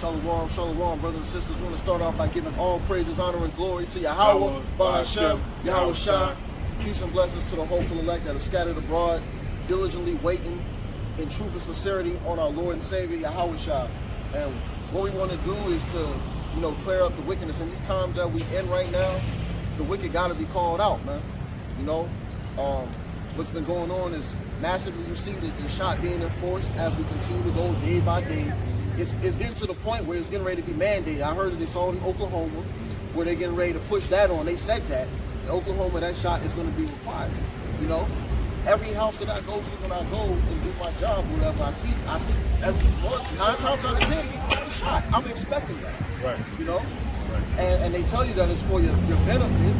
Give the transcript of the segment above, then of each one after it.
Shalom, shalom, brothers and sisters. We want to start off by giving all praises, honor, and glory to Yahweh, Ba'ashem, Yahawashi. Peace and blessings to the hopeful elect that are scattered abroad, diligently waiting in truth and sincerity on our Lord and Savior, Yahawashi. And what we want to do is to, clear up the wickedness. In these times that we in right now, the wicked got to be called out, man. What's been going on is massively. You see the shot being enforced as we continue to go day by day. It's getting to the point where it's getting ready to be mandated. I heard that they saw it in Oklahoma, where they're getting ready to push that on. They said that in Oklahoma, that shot is going to be required. Every house that I go to when I go and do my job, whatever, I see every 9 times out of 10 people get shot. I'm expecting that. Right. Right. And they tell you that it's for your benefit,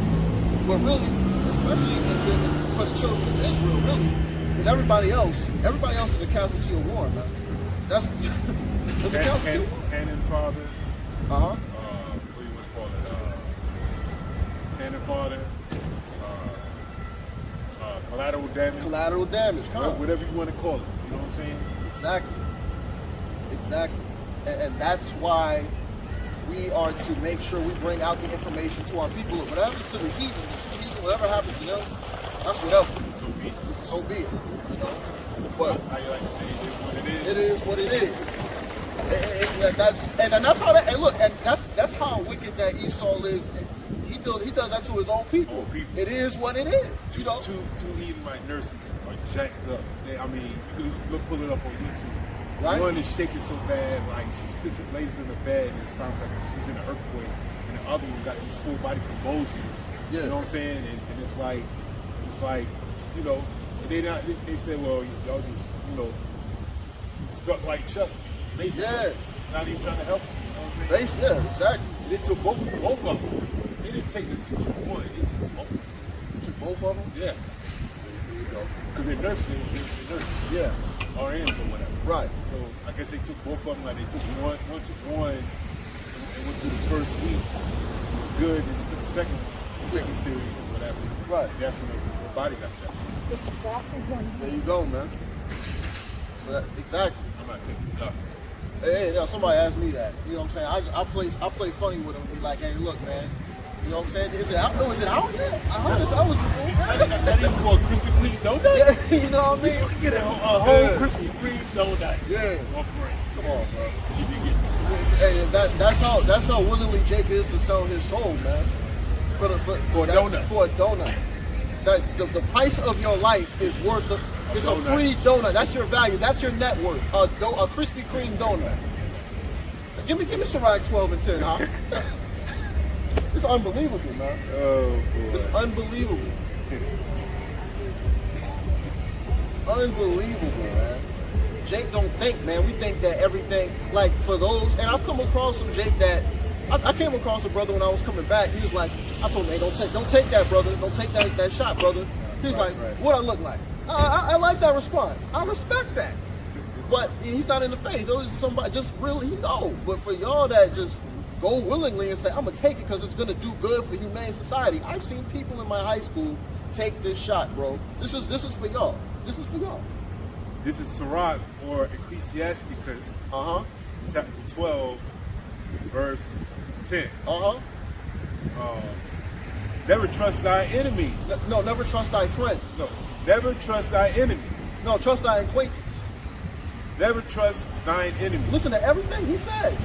but really, especially if it's for the children of Israel, really, because everybody else is a casualty of war, man. That's a casualty of war. Cannon fodder. What do you want to call it? Cannon fodder. Collateral damage. Collateral damage. Whatever you want to call it. You know what I'm saying? Exactly. And that's why we are to make sure we bring out the information to our people. If whatever happens to the heathen, whatever happens to them, that's whatever. So be it. But how you like to say it is what it is. That's how that. And look, and that's how wicked that Esau is. He does that to his own people. It is what it is. Two Edomite nurses are jacked up. You can pull it up on YouTube. Right? One is shaking so bad, like she lays in the bed and it sounds like she's in an earthquake. And the other one got these full body convulsions. Yeah. You know what I'm saying? And it's like, they say, well, y'all just, stuck like Chuck. Basically. Yeah. Not even trying to help them. You know what I'm saying? Yeah, exactly. They took both of them. They didn't take the one, they took both. Took both of them? Yeah. Because they're nurses. Yeah. RNs or whatever. Right. So I guess they took both of them. Like they took one took one and went through the first week. It was good. And they took the second series or whatever. Right. And that's when the body got shot. There you go, man. So exactly. I'm not taking it up. Hey, somebody asked me that. You know what I'm saying? I play funny with them. Be like, hey, look, man. You know what I'm saying? Is it out yet? I heard it's eligible. That even for a Krispy Kreme donut? Yeah, you know what I mean? You can get a whole Krispy Kreme donut. Yeah. For free. Come on, bro. Hey, that's how willingly Jake is to sell his soul, man. For a donut. For a donut. That the price of your life is worth it's a free donut. That's your value. That's your net worth. A Krispy Kreme donut. Give me Ciroc 12 and 10, huh? It's unbelievable, man. Oh, boy. It's unbelievable. Unbelievable, man. Jake don't think, man. We think that everything, like for those, and I've come across some Jake that, I came across a brother when I was coming back. He was like, I told him, hey, don't take that, brother. Don't take that shot, brother. He's like, what I look like? I like that response. I respect that. But he's not in the faith. Those somebody just really, But for y'all that just go willingly and say, I'm going to take it because it's going to do good for humane society. I've seen people in my high school take this shot, bro. This is for y'all. This is for y'all. This is Sirach or Ecclesiasticus, chapter 12, verse 10. Never trust thy enemy. No, never trust thy friend. No, never trust thy enemy. No, trust thy acquaintance. Never trust thine enemy. Listen to everything he says.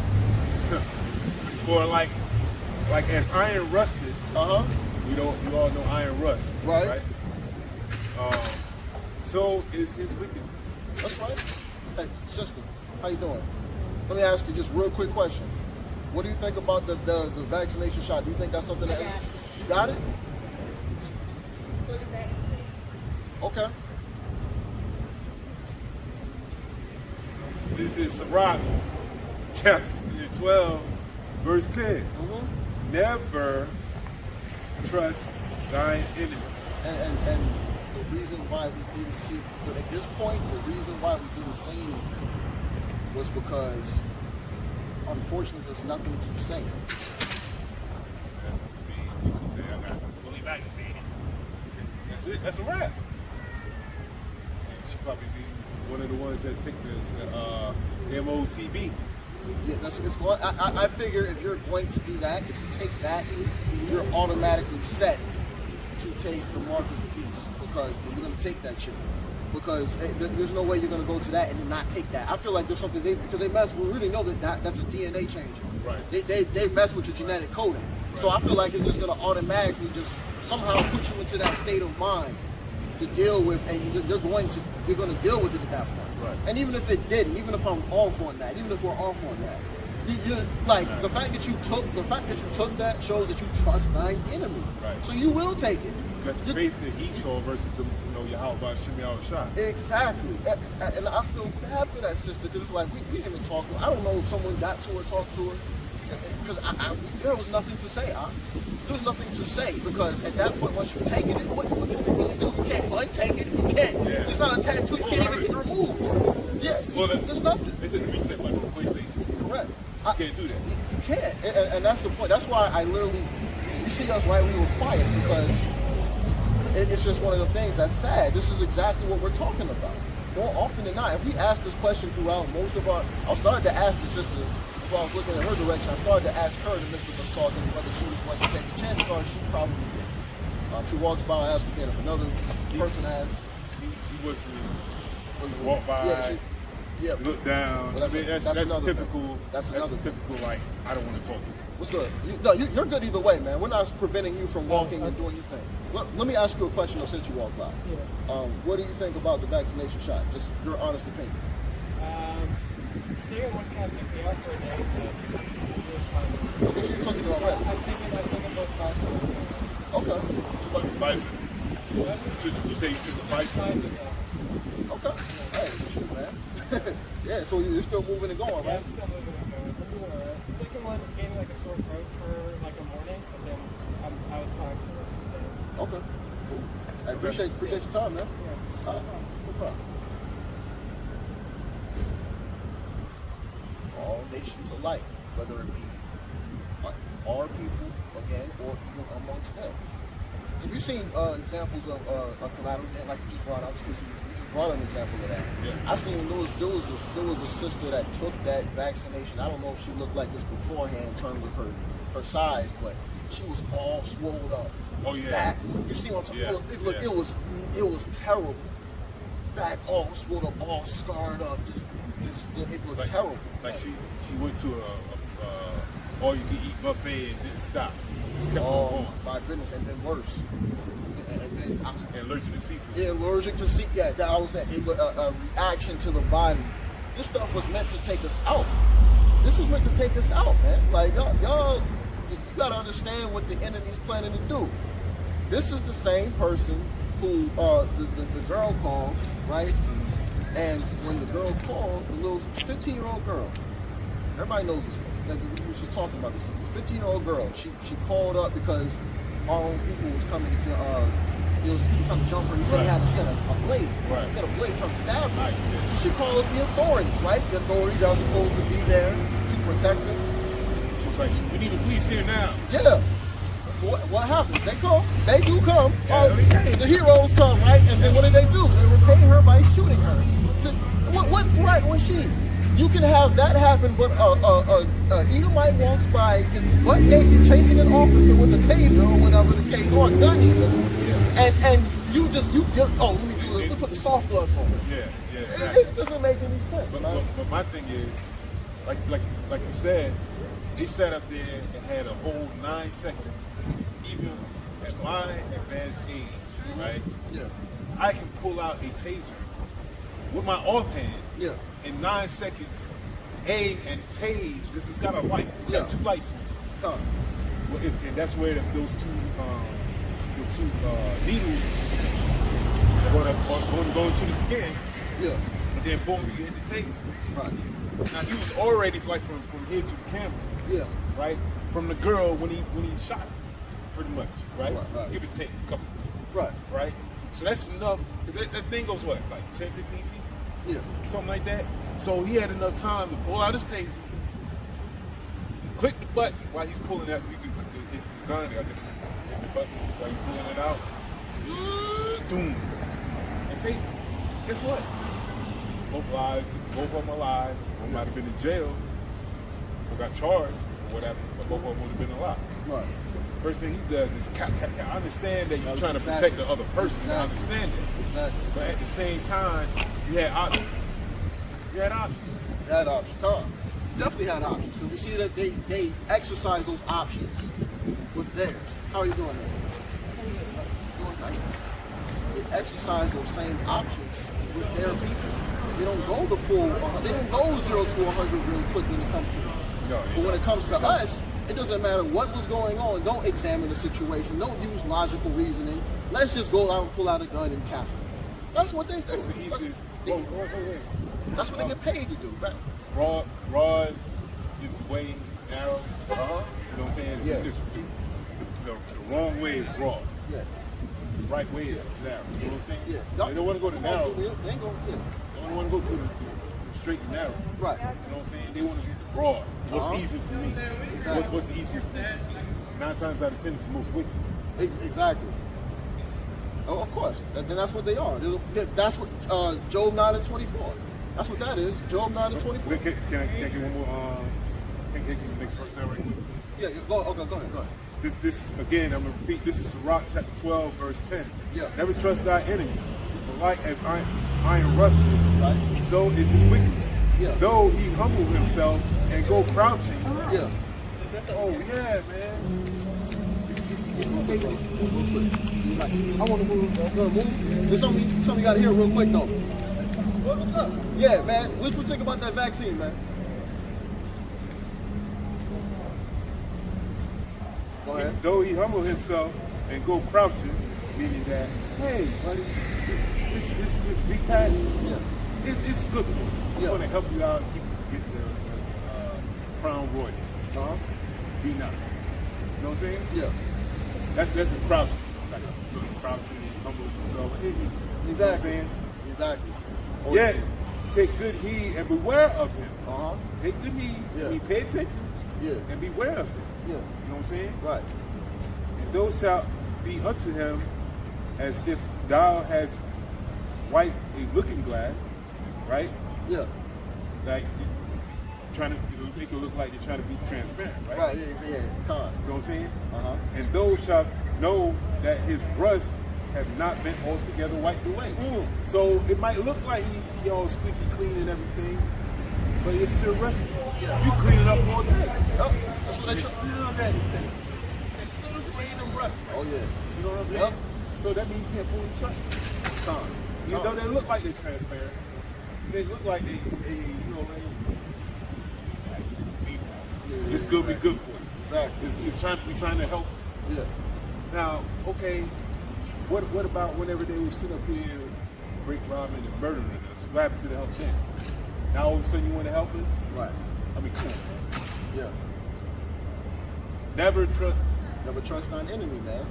For like as iron rusted, you all know iron rust, right? So is his wickedness. That's right. Hey, sister, how you doing? Let me ask you just real quick question. What do you think about the vaccination shot? Do you think that's something that you got it? Okay. This is Sirach, chapter 12, verse 10. Never trust thine enemy. And the reason why we didn't see, at this point, the reason why we didn't say anything was because, unfortunately, there's nothing to say. That's it. That's a wrap. She probably be one of the ones that picked the MOTB. Yeah, it's going. I figure if you're going to do that, if you take that, you're automatically set to take the mark of the beast because you're going to take that shit. Because there's no way you're going to go to that and then not take that. I feel like there's something because they mess. We really know that's a DNA changer. Right. They mess with your genetic coding. Right. So I feel like it's just going to automatically just somehow put you into that state of mind to deal with, and you're going to deal with it at that point. Right. And even if it didn't, even if I'm off on that, even if we're off on that, you're like right. the fact that you took that shows that you trust thine enemy. Right. So you will take it. That's faith that Esau versus the Yahawashi. Exactly. And I feel bad for that sister because it's like we didn't even talk to her. I don't know if someone got to her, talked to her, because there was nothing to say. There was nothing to say because at that point, once you've taken it, what can you really do? You can't untake it. You can't. Yeah. It's not a tattoo. You can't even get removed. Yeah. Well, there's nothing. It's a reset like on PlayStation. Correct. You can't do that. You can't. And that's the point. That's why I literally, you see us right, we were quiet because it's just one of the things that's sad. This is exactly what we're talking about. More often than not, if we ask this question throughout most of our, I started to ask the sister, while I was looking in her direction, I started to ask her in the midst of us talking whether she was going to take a chance or she probably did. She walks by, I ask again. If another person asks, she was walk by, look down. Well, that's typical. That's typical. Like I don't want to talk to you. What's good? You're good either way, man. We're not preventing you from walking and doing your thing. Let me ask you a question though, since you walked by. Yeah. What do you think about the vaccination shot? Just your honest opinion. Sarah one kind of took me out for a day, but okay, so you took it already. I took it both classes. Okay. Like the bison. You say you took the bison? Okay. Hey, shoot, man. Yeah, so you're still moving and going, right? Yeah, I'm still moving and going. I'm doing alright. The second one gave me like a sore throat for like a morning, and then I was fine for the rest of the day. Okay. Cool. I appreciate your time, man. Yeah. No problem. All nations alike, whether it be our people, again, or even amongst them. Have you seen examples of collateral, like you just brought out, you just brought an example of that. Yeah. I seen there was a sister that took that vaccination. I don't know if she looked like this beforehand in terms of her size, but she was all swollen up. Oh yeah. Back. You see what I'm talking about? It was terrible. Back all swollen up, all scarred up. It looked terrible. Like she went to a all you can eat buffet and didn't stop. Just kept on. My goodness, and then worse. And allergic to seafood. Yeah, allergic to seafood. Yeah, that was that. It was a reaction to the body. This stuff was meant to take us out. This was meant to take us out, man. Like y'all, you gotta understand what the enemy's planning to do. This is the same person who the girl called, right? And when the girl called, the little 15-year-old girl, everybody knows this one. We were just talking about this. A 15-year-old girl. She called up because our own people was coming to. He was trying to jump her. He said she had a blade. Right. He had a blade trying to stab her. Right. So she calls the authorities, right? The authorities are supposed to be there to protect us. She was like, "We need the police here now." Yeah. What happens? They come. They do come. Yeah, the heroes come, right? And then what do? They repay her by shooting her. What threat was she? You can have that happen, but Edomite walks by, gets butt naked, chasing an officer with a taser or whatever the case, or a gun even, and you just let me do this. We put the soft gloves on it. Yeah. Exactly. It doesn't make any sense. But my thing is, like you said, they sat up there and had a whole 9 seconds. Even at my advanced age, right? Yeah. I can pull out a taser with my offhand. Yeah. In 9 seconds, aim and tase because it's got a light. It's got 2 lights on it. And that's where those two needles are going to go into the skin. Yeah. And then boom, you hit the taser. Right. Now he was already like from here to the camera. Yeah. Right. From the girl when he shot, pretty much. Right. Right. Give or take a couple. Right. Right. So that's enough. That thing goes what, like 10, 15 feet? Yeah. Something like that. So he had enough time to pull out his taser, click the button while he's pulling that. It's designed, I guess. Hit the button while he's pulling it out. Boom. And taser. Guess what? Both of them alive. One might have been in jail. or got charged or whatever, but both of them would have been alive. Right. First thing he does is cap. I understand that you're trying to Exactly. protect the other person. I understand that. Exactly. But at the same time, you had options. You had options. They had options. Definitely had options. Because we see that they exercise those options with theirs. How are you doing that? Doing nice. They exercise those same options with their people. They don't go the full. They don't go 0 to 100 real quick when it comes to them. No, But when it comes to us, it doesn't matter what was going on. Don't examine the situation. Don't use logical reasoning. Let's just go out and pull out a gun and cap them. That's what they do. That's the easiest. Wait. That's what they get paid to do, right? Broad is way narrow. You know what I'm saying? Yeah. The wrong way is broad. Yeah. The right way is narrow. You know what I'm saying? Yeah. They don't want to go to narrow. They ain't going. Yeah. They don't want to go to the straight and narrow. Right. You know what I'm saying? They want to be broad. What's easiest for me? Exactly. What's the easiest for me? 9 times out of 10, it's the most wicked. Exactly. Oh, of course. And that's what they are. That's what Job 9 and 24. That's what that is. Job 9 and 24. Can I get one more? Can I get the next verse now right quick? Yeah. Go ahead. This again, I'm gonna repeat. This is Sirach chapter 12, verse 10. Yeah. Never trust thy enemy, for like as iron rustles, Right. so is his wickedness. Yeah. Though he humble himself and go crouching. Yeah. Oh yeah, man. I want to move. There's something you got to hear real quick though. What's up? Yeah, man. What you think about that vaccine, man? Go ahead. Though he humble himself and go crouching, meaning that, hey, buddy, this VPAT, Yeah. it's good for you. It's Yeah. going to help you out, keep you get the Crown Royal. Be nice. You know what I'm saying? Yeah. That's a crouching. Like a crouching and humble himself. You know what I'm Exactly. saying? Exactly. Oh, Yet, take good heed and beware of him. Take good heed. Yeah. I mean, pay attention. Yeah. And beware of him. Yeah. You know what I'm saying? Right. And those shall be unto him as if thou hast wiped a looking glass, right? Yeah. Like trying to make it look like you're trying to be transparent, right? Right. Yeah. Con. You know what I'm saying? Uh-huh. And those shall know that his rust have not been altogether wiped away. So it might look like he all squeaky clean and everything, but it's still rusty. Yeah. You clean it up all day. Yep. That's what they It's still that little grain of rust. Right? Oh yeah. You know what I'm saying? Yep. So that means you can't fully trust them. Con. Even though they look like they're transparent, they look like they you know, it's gonna be good for you. Exactly. We're trying to help. Yeah. Now, okay, what about whenever they would sit up here, break, robbing, and murdering us? What happened to the help then? Now all of a sudden you want to help us? Right. I mean, come on, man. Yeah. Never trust. Never trust thine enemy, man.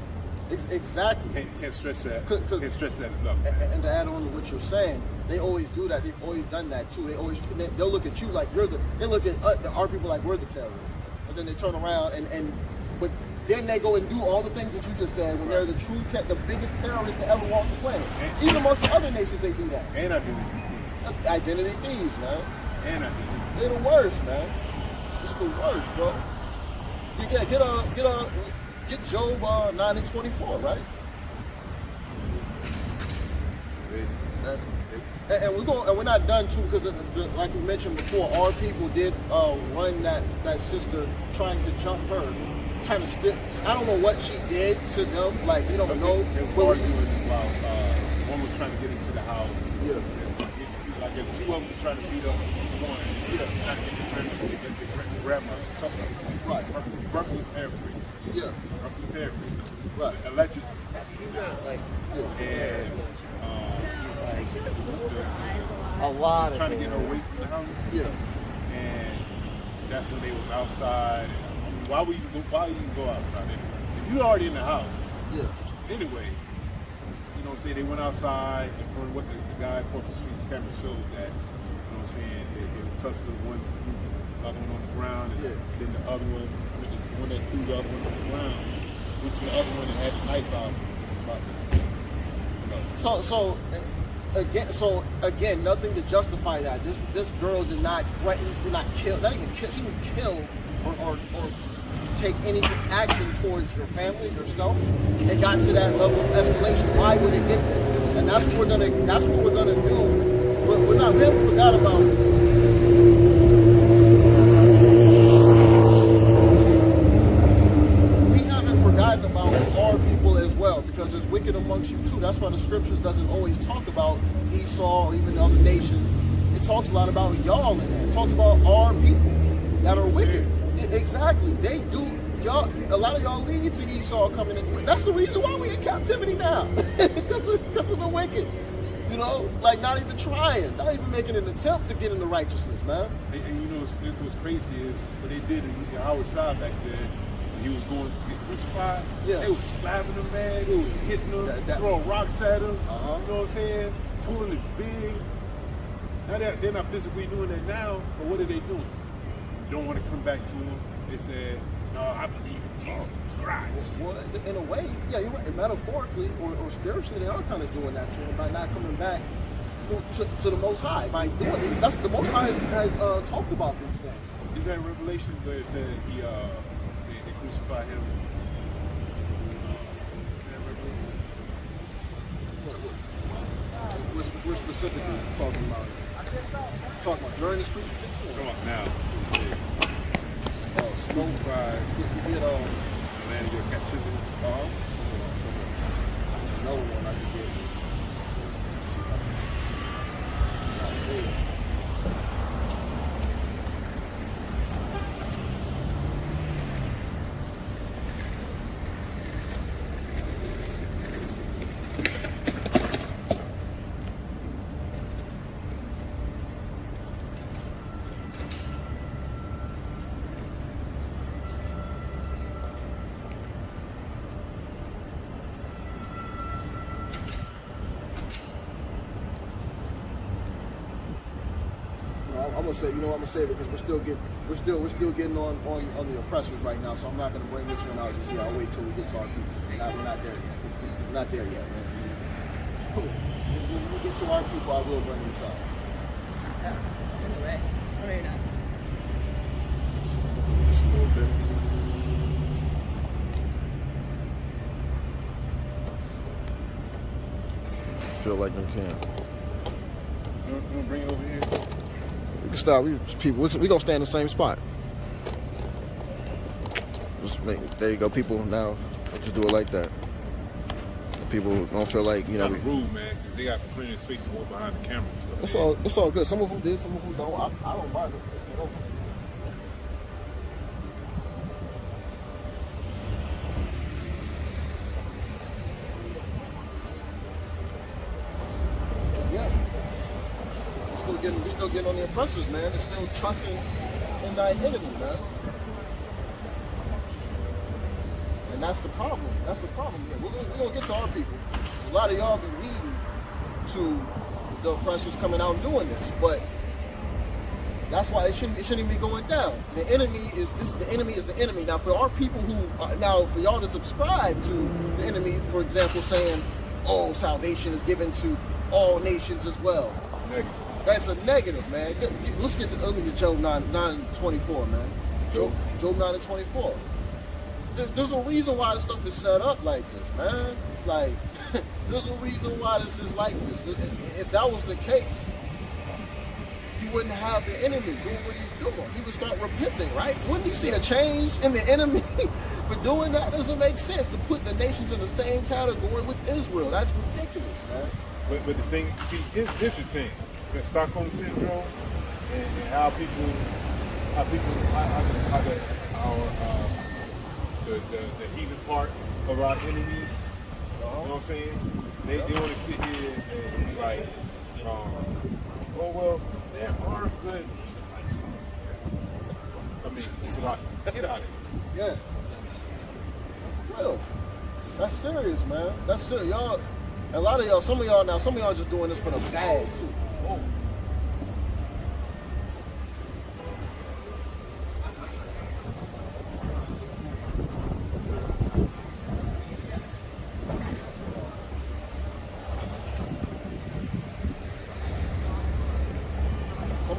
Exactly. Can't stress that. 'Cause- Can't stress that enough. And to add on to what you're saying, they always do that. They've always done that too. They'll look at you like they look at our people like we're the terrorists, and then they turn around but then they go and do all the things that you just said when they're the the biggest terrorists to ever walk the planet. Even amongst the other nations, they do that. And I do. Identity thieves, man. And I do. They're the worst, man. It's the worst, bro. Get Job 9 and 24, right? And we're not done too, because like we mentioned before, our people did run that sister trying to jump her, trying to stick. I don't know what she did to them. Like we don't know. They was arguing while one was trying to get into the house. Yeah. Like there's two of them trying to beat up one. Yeah. Trying to get the grandma something. Right. Berkeley paraphrase. Yeah. Berkeley paraphrase. Right. Allegedly. Yeah. And A lot of trying to get her away from the house. Yeah. And that's when they was outside. I mean, why would you go outside anyway? If you're already in the house. Yeah. Anyway, you know what I'm saying, they went outside and from what the guy across the street's camera showed that, you know what I'm saying, they were tussling one, the other one on the ground, and then the other one, the one that threw the other one on the ground, went to the other one and had the knife out. So again, nothing to justify that. This girl did not threaten, did not kill, not even kill. She didn't kill or take any action towards your family, yourself. It got to that level of escalation. Why would it get there? And that's what we're gonna do. We haven't forgot about it. We haven't forgotten about our people as well, because there's wicked amongst you too. That's why the scriptures doesn't always talk about Esau or even other nations. It talks a lot about y'all in there. It talks about our people that are wicked. Exactly. They do. Y'all, a lot of y'all lead to Esau coming in. That's the reason why we're in captivity now. because of the wicked. You know, like not even trying, not even making an attempt to get into righteousness, man. And you know what's crazy is what they did in our side back then, when he was going to get crucified, they was slapping him, man, they was hitting him, throwing rocks at him, you know what I'm saying? Pulling his beard. Now they're not physically doing that now, but what are they doing? You don't want to come back to him. They said, no, I believe in Jesus Christ. Well, in a way, yeah, you're right. Metaphorically or spiritually, they are kind of doing that to him by not coming back to the Most High. By doing it, that's the Most High has talked about these things. Is that in Revelation where it said they crucified him? We're specifically talking about during the crucifixion. Come on now. Crucified. The land of your captivity. There's another one I could get. I'm gonna say, I'm gonna save it because we're still getting on the oppressors right now. So I'm not gonna bring this one out just yet. I'll wait till we get to our people. We're not there yet. We're not there yet, man. When we get to our people, I will bring this out. Oh, in the way. All right now. Just a little bit. Feel like they can. You wanna bring it over here? We can stop. We gonna stay in the same spot. There you go, people. Now, just do it like that. People don't feel like Not rude, man, because they got plenty of space to walk behind the camera. So it's all good. Some of them did, some of them don't. I don't mind it. We're still getting on the oppressors, man. They're still trusting in thy enemy, man. And that's the problem. That's the problem here. We're gonna get to our people. A lot of y'all be leading to the oppressors coming out and doing this, but that's why it shouldn't be going down. The enemy is the enemy. Now, for our people for y'all to subscribe to the enemy, for example, saying, "Oh, salvation is given to all nations as well." negative. That's a negative, man. Let's get Job 9:24, man. Job 9:24. There's a reason why this stuff is set up like this, man. Like, there's a reason why this is like this. If that was the case, you wouldn't have the enemy doing what he's doing. He would start repenting, right? Wouldn't you see a change in the enemy for doing that? It doesn't make sense to put the nations in the same category with Israel. That's ridiculous, man. But the thing, see, here's the thing. The Stockholm syndrome and how the heathen part of our enemies, you know what I'm saying? They want to sit here and be like, oh well, there are good. I mean, it's a lot. Get out of here. Yeah. Real. That's serious, man. That's serious. Y'all, a lot of y'all, some of y'all just doing this for the bag too. Oh.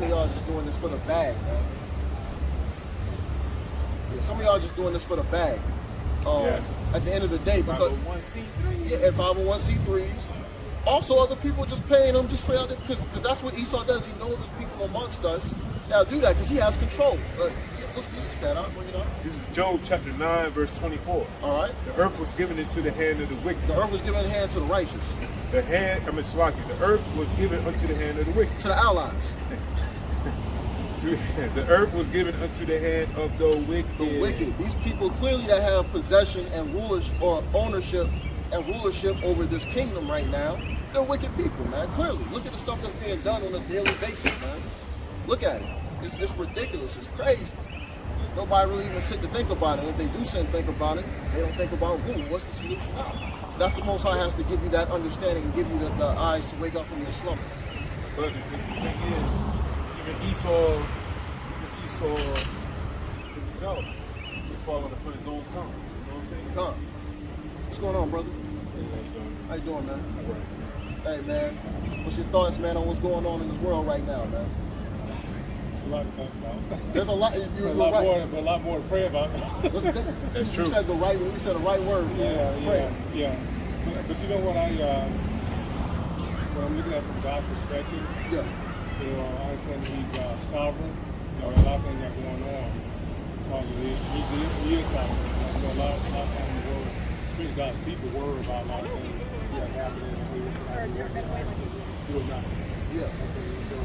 some of y'all just doing this for the bag, man. Yeah, some of y'all just doing this for the bag. At the end of the day, because 501c3. yeah, and 501c3s. Also, other people just paying them just straight out there because that's what Esau does. He knows there's people amongst us that'll do that because he has control. Let's get that out. Bring it up. This is Job chapter 9, verse 24. All right. The earth was given into the hand of the wicked. The earth was given in the hand to the righteous. The earth was given unto the hand of the wicked. To the allies. The earth was given unto the hand of the wicked. The wicked. These people clearly that have possession and rulers or ownership and rulership over this kingdom right now, they're wicked people, man. Clearly. Look at the stuff that's being done on a daily basis, man. Look at it. It's ridiculous. It's crazy. Nobody really even sit to think about it. If they do sit and think about it, they don't think about, what's the solution now? That's the Most High has to give you that understanding and give you the eyes to wake up from your slumber. But the thing is, even Esau himself is falling upon his own tongues. You know what I'm saying? Huh. What's going on, brother? How you doing, man? Hey, man. What's your thoughts, man, on what's going on in this world right now, man? It's a lot to talk about. There's a lot. A lot more to pray about. That's true. You said the right word. Yeah. But you know what when I'm looking at it from God's perspective, Yeah. I understand He's sovereign. A lot of things are going on. He is sovereign. A lot of times in the world, especially God's people worry about a lot of things that are happening. Do not. Yeah. Okay, so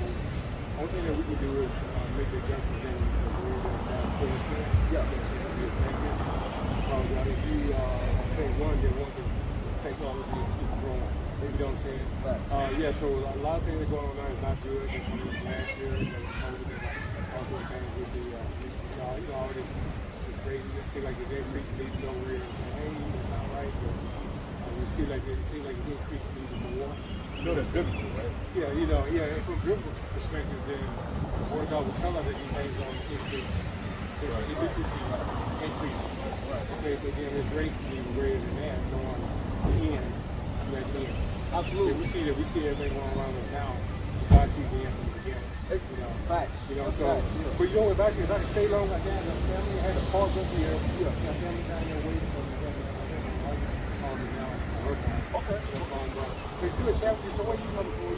only thing that we can do is make the adjustments in the way that God put us in. Yeah. So that we affected. Because if you affect one, then one can affect all of us and keep growing. You know what I'm saying? Right. So a lot of things that are going on now is not good. Last year, also things with the all this craziness. Seems like there's increase leading nowhere and saying, hey, that's not right. But it seems like the increase needs more. You know that's biblical, right? And from biblical perspective, then the Word of God will tell us that these things are going to increase. There's iniquity increases. Right. Okay, but then His grace is even greater than that, going in. Absolutely. We see everything going around us now. God sees the end from the beginning. Facts. But if I can stay long like that, my family had a park up here. My family down there waiting for me. Okay. It's good chat with you. So what you coming for?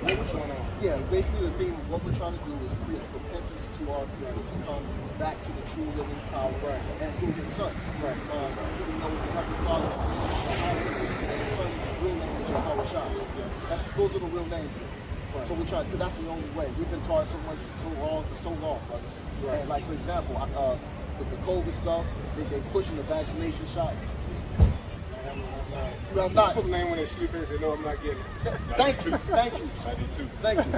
What's going on? Yeah, basically the thing, what we're trying to do is create repentance to our people to come back to the true living power and through His Son. Right. We know the Heavenly Father, the Son's real name is Yahawashi. Those are the real names. Right. So we try. That's the only way. We've been taught so much so wrong for so long, brother. Right. And like for example, with the COVID stuff, they pushing the vaccination shot. You have not. Put the name on that sheet and say, no, I'm not getting it. Thank you. I did too. Thank you.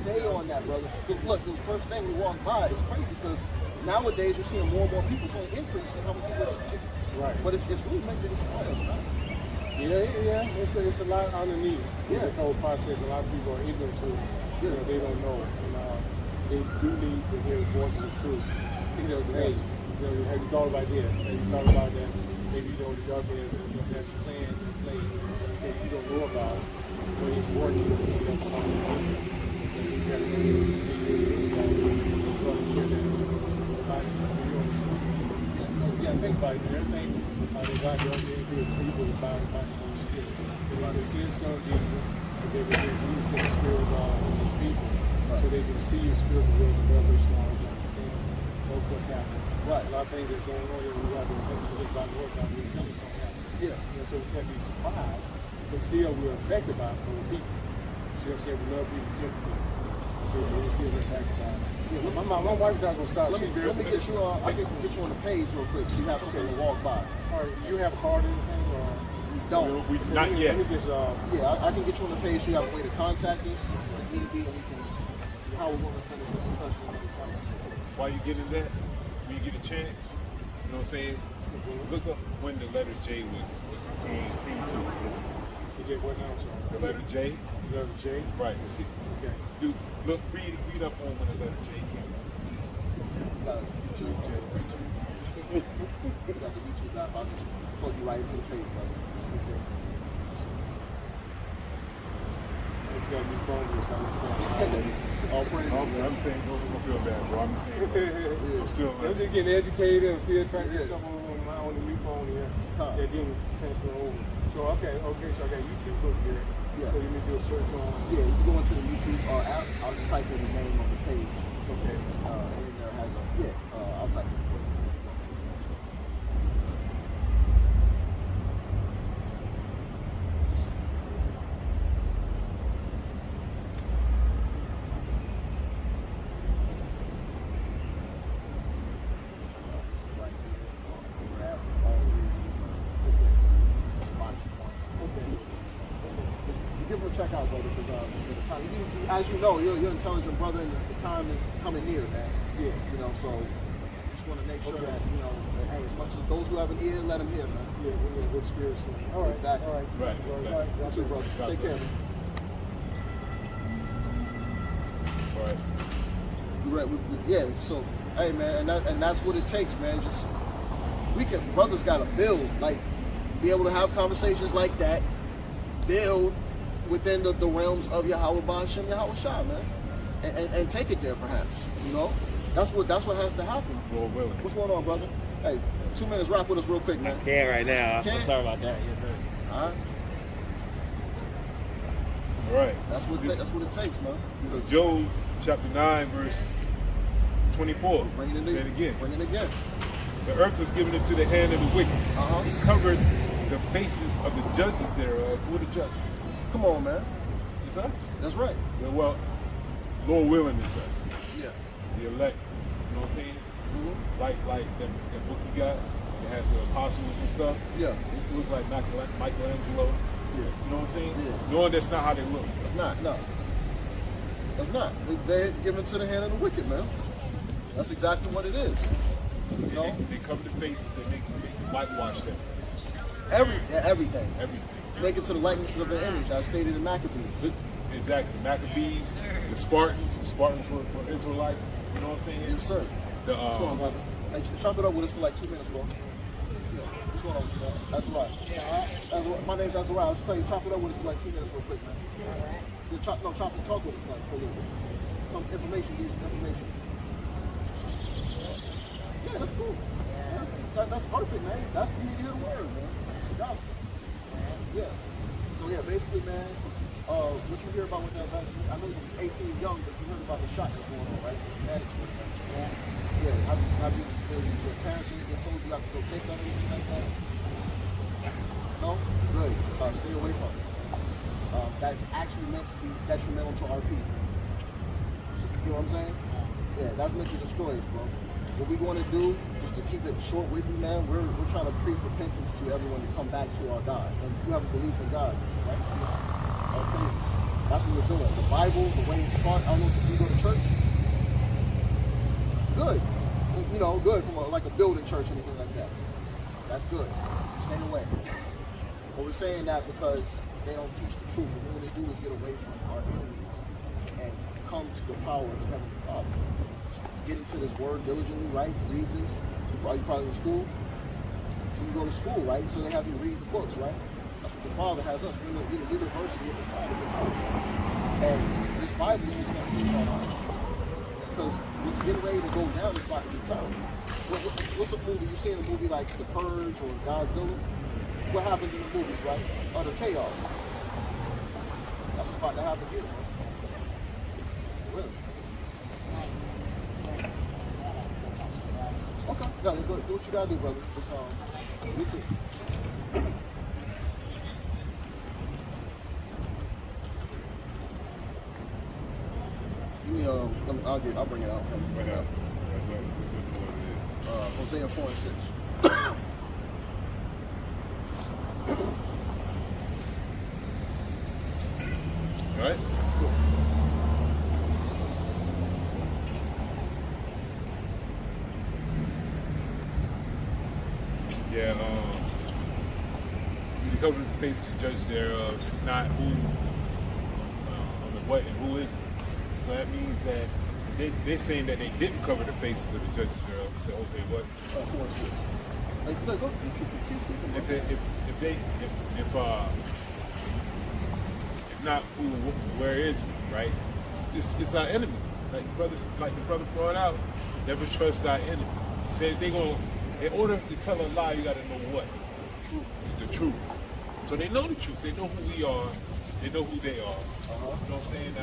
Stay on that, brother. Because look, the first thing we walk by is crazy because nowadays you're seeing more and more people saying increase in how many people are sick. Right. But it's really making this us, man. Yeah. It's a lot underneath. Yeah. This whole process, a lot of people are ignorant to it. They don't know. And they do need to hear the voices of truth. Hey, have you thought about this? Have you thought about that? Maybe the government has plans in place that you don't know about, but it's working. Think about it. Everything that God does is people about the Holy Spirit. They see His Son Jesus, and they will release the Spirit of God in His people, so they can see Your spiritual wills and revelation all to understand what's happening. Right. A lot of things that's going on here, we got to look by the Word, God, we tell us don't happen. So we can't be surprised, but still we're affected by it from the people. See what I'm saying? We love people differently. We're still affected by it. My wife's not going to stop. Let me get you on. I can get you on the page real quick. So you have something to walk by. All right, you have a card or anything? Or? We don't. Not yet. Let me just, I can get you on the page. So you have a way to contact us. If need be, and we can. How we want to finish this discussion. While you getting that, when you get a chance, you know what I'm saying? Look up when the letter J came to existence. You get what now? The letter J. The letter J? Right. See, okay. Read up on when the letter J came. Got the YouTube app. I'll just plug you right into the page, brother. Okay. got a new phone or something. All praise. I'm saying, don't feel bad, bro. I'm saying, I'm just getting educated. I'm still trying to get stuff on the new phone here. They're getting transferred over. So, okay, so I got YouTube over here. Yeah. So you need to do a search on. Yeah, you go into the YouTube app. I'll just type in the name of the page. Okay. And there has a, I'll type it for you. Give him a check out, brother, because the time, as you know, you're an intelligent brother, and the time is coming near, man. Yeah. You know, so just want to make sure that, you know, that, hey, as much as those who have an ear, let them hear, man. Yeah, we need a good spirit. All right, exactly. All right. Right, All exactly. right. You too, brother. God Take care, bless. man. all right. Yeah, so, hey, man, and that's what it takes, man. Just, brothers got to build, like, be able to have conversations like that, build within the realms of Yahawashi and Yahawashi, man, and take it there, perhaps. You know, that's what has to happen. Lord willing. What's going on, brother? Hey, 2 minutes, rock with us real quick, man. Can't right now. Can't? I'm sorry about that. Yes, sir. All right, All right. that's what it takes, man. This is Job chapter 9, verse 24. Bring it Say it again. Bring it again. The earth was given into the hand of the wicked. He Uh-huh. covered the faces of the judges thereof. Who are the judges? Come on, man. It's us. That's right. Well, Lord willing, it's us. Yeah. The elect. You know what I'm saying? Mm-hmm. Like that book you got. It has the apostles and stuff. Yeah. It looks like Michelangelo. Yeah. You know what I'm saying? Yeah. Knowing that's not how they look. That's not. No. That's not. They're given to the hand of the wicked, man. That's exactly what it is. You know? They cover the faces. They make whitewash them. Everything. Everything. Make it to the likeness of the image, as stated in Maccabees. Exactly. Maccabees, the Spartans. The Spartans were Israelites. You know what I'm saying? Yes, sir. The, What's going on, brother? Hey, chop it up with us for like 2 minutes, bro. Yeah. What's going on with you, man? That's right. My name's Azariah. I was just telling you, chop it up with us for like 2 minutes real quick, man. Yeah, talk with us like for a little bit. Some information, Yeah, that's cool. Yeah. That's perfect, man. That's you need to hear the word, man. Yeah. So yeah, basically, man, what you hear about with that, I know you're 18 young, but you heard about the shot that's going on, right? Yeah. Have you your parents been told you have to go take that or anything like that? No? Good. Stay away from it. That's actually meant to be detrimental to our people. You know what I'm saying? Yeah, that's meant to destroy us, bro. What we want to do is to keep it short with you, man. We're trying to preach repentance to everyone to come back to our God. And you have a belief in God, right? Okay. That's what we're doing. The Bible, the way it's taught, I don't know if you go to church. Good. You know, good from like a building church or anything like that. That's good. Stay away. But we're saying that because they don't teach the truth. And what they do is get away from our enemies and come to the power of the Heavenly Father. Get into this word diligently, right? Read this. You're probably in school. So you go to school, right? So they have you read the books, right? That's what the Father has us. We're in the university of the Father. And this Bible is just going to teach on us. Because what's getting ready to go down is about to be terrible. What's a movie? You seen a movie like The Purge or Godzilla? What happens in the movies, right? Utter chaos. That's what's about to happen here, man. Really. Okay, yeah, do what you gotta do, brother. You too. Give me I'll bring it out. Right out. Hosea 4 and 6. All right? Yeah, you cover the face of the judge thereof, if not who, on the what and who isn't. So that means that they're saying that they didn't cover the faces of the judges thereof. So Jose, what? 4 and 6. Like, go. Keep speaking. If not who, where is he, right? It's our enemy. Like the brother brought out, never trust thy enemy. So in order to tell a lie, you got to know what? The truth. So they know the truth. They know who we are. They know who they are. You know what I'm saying?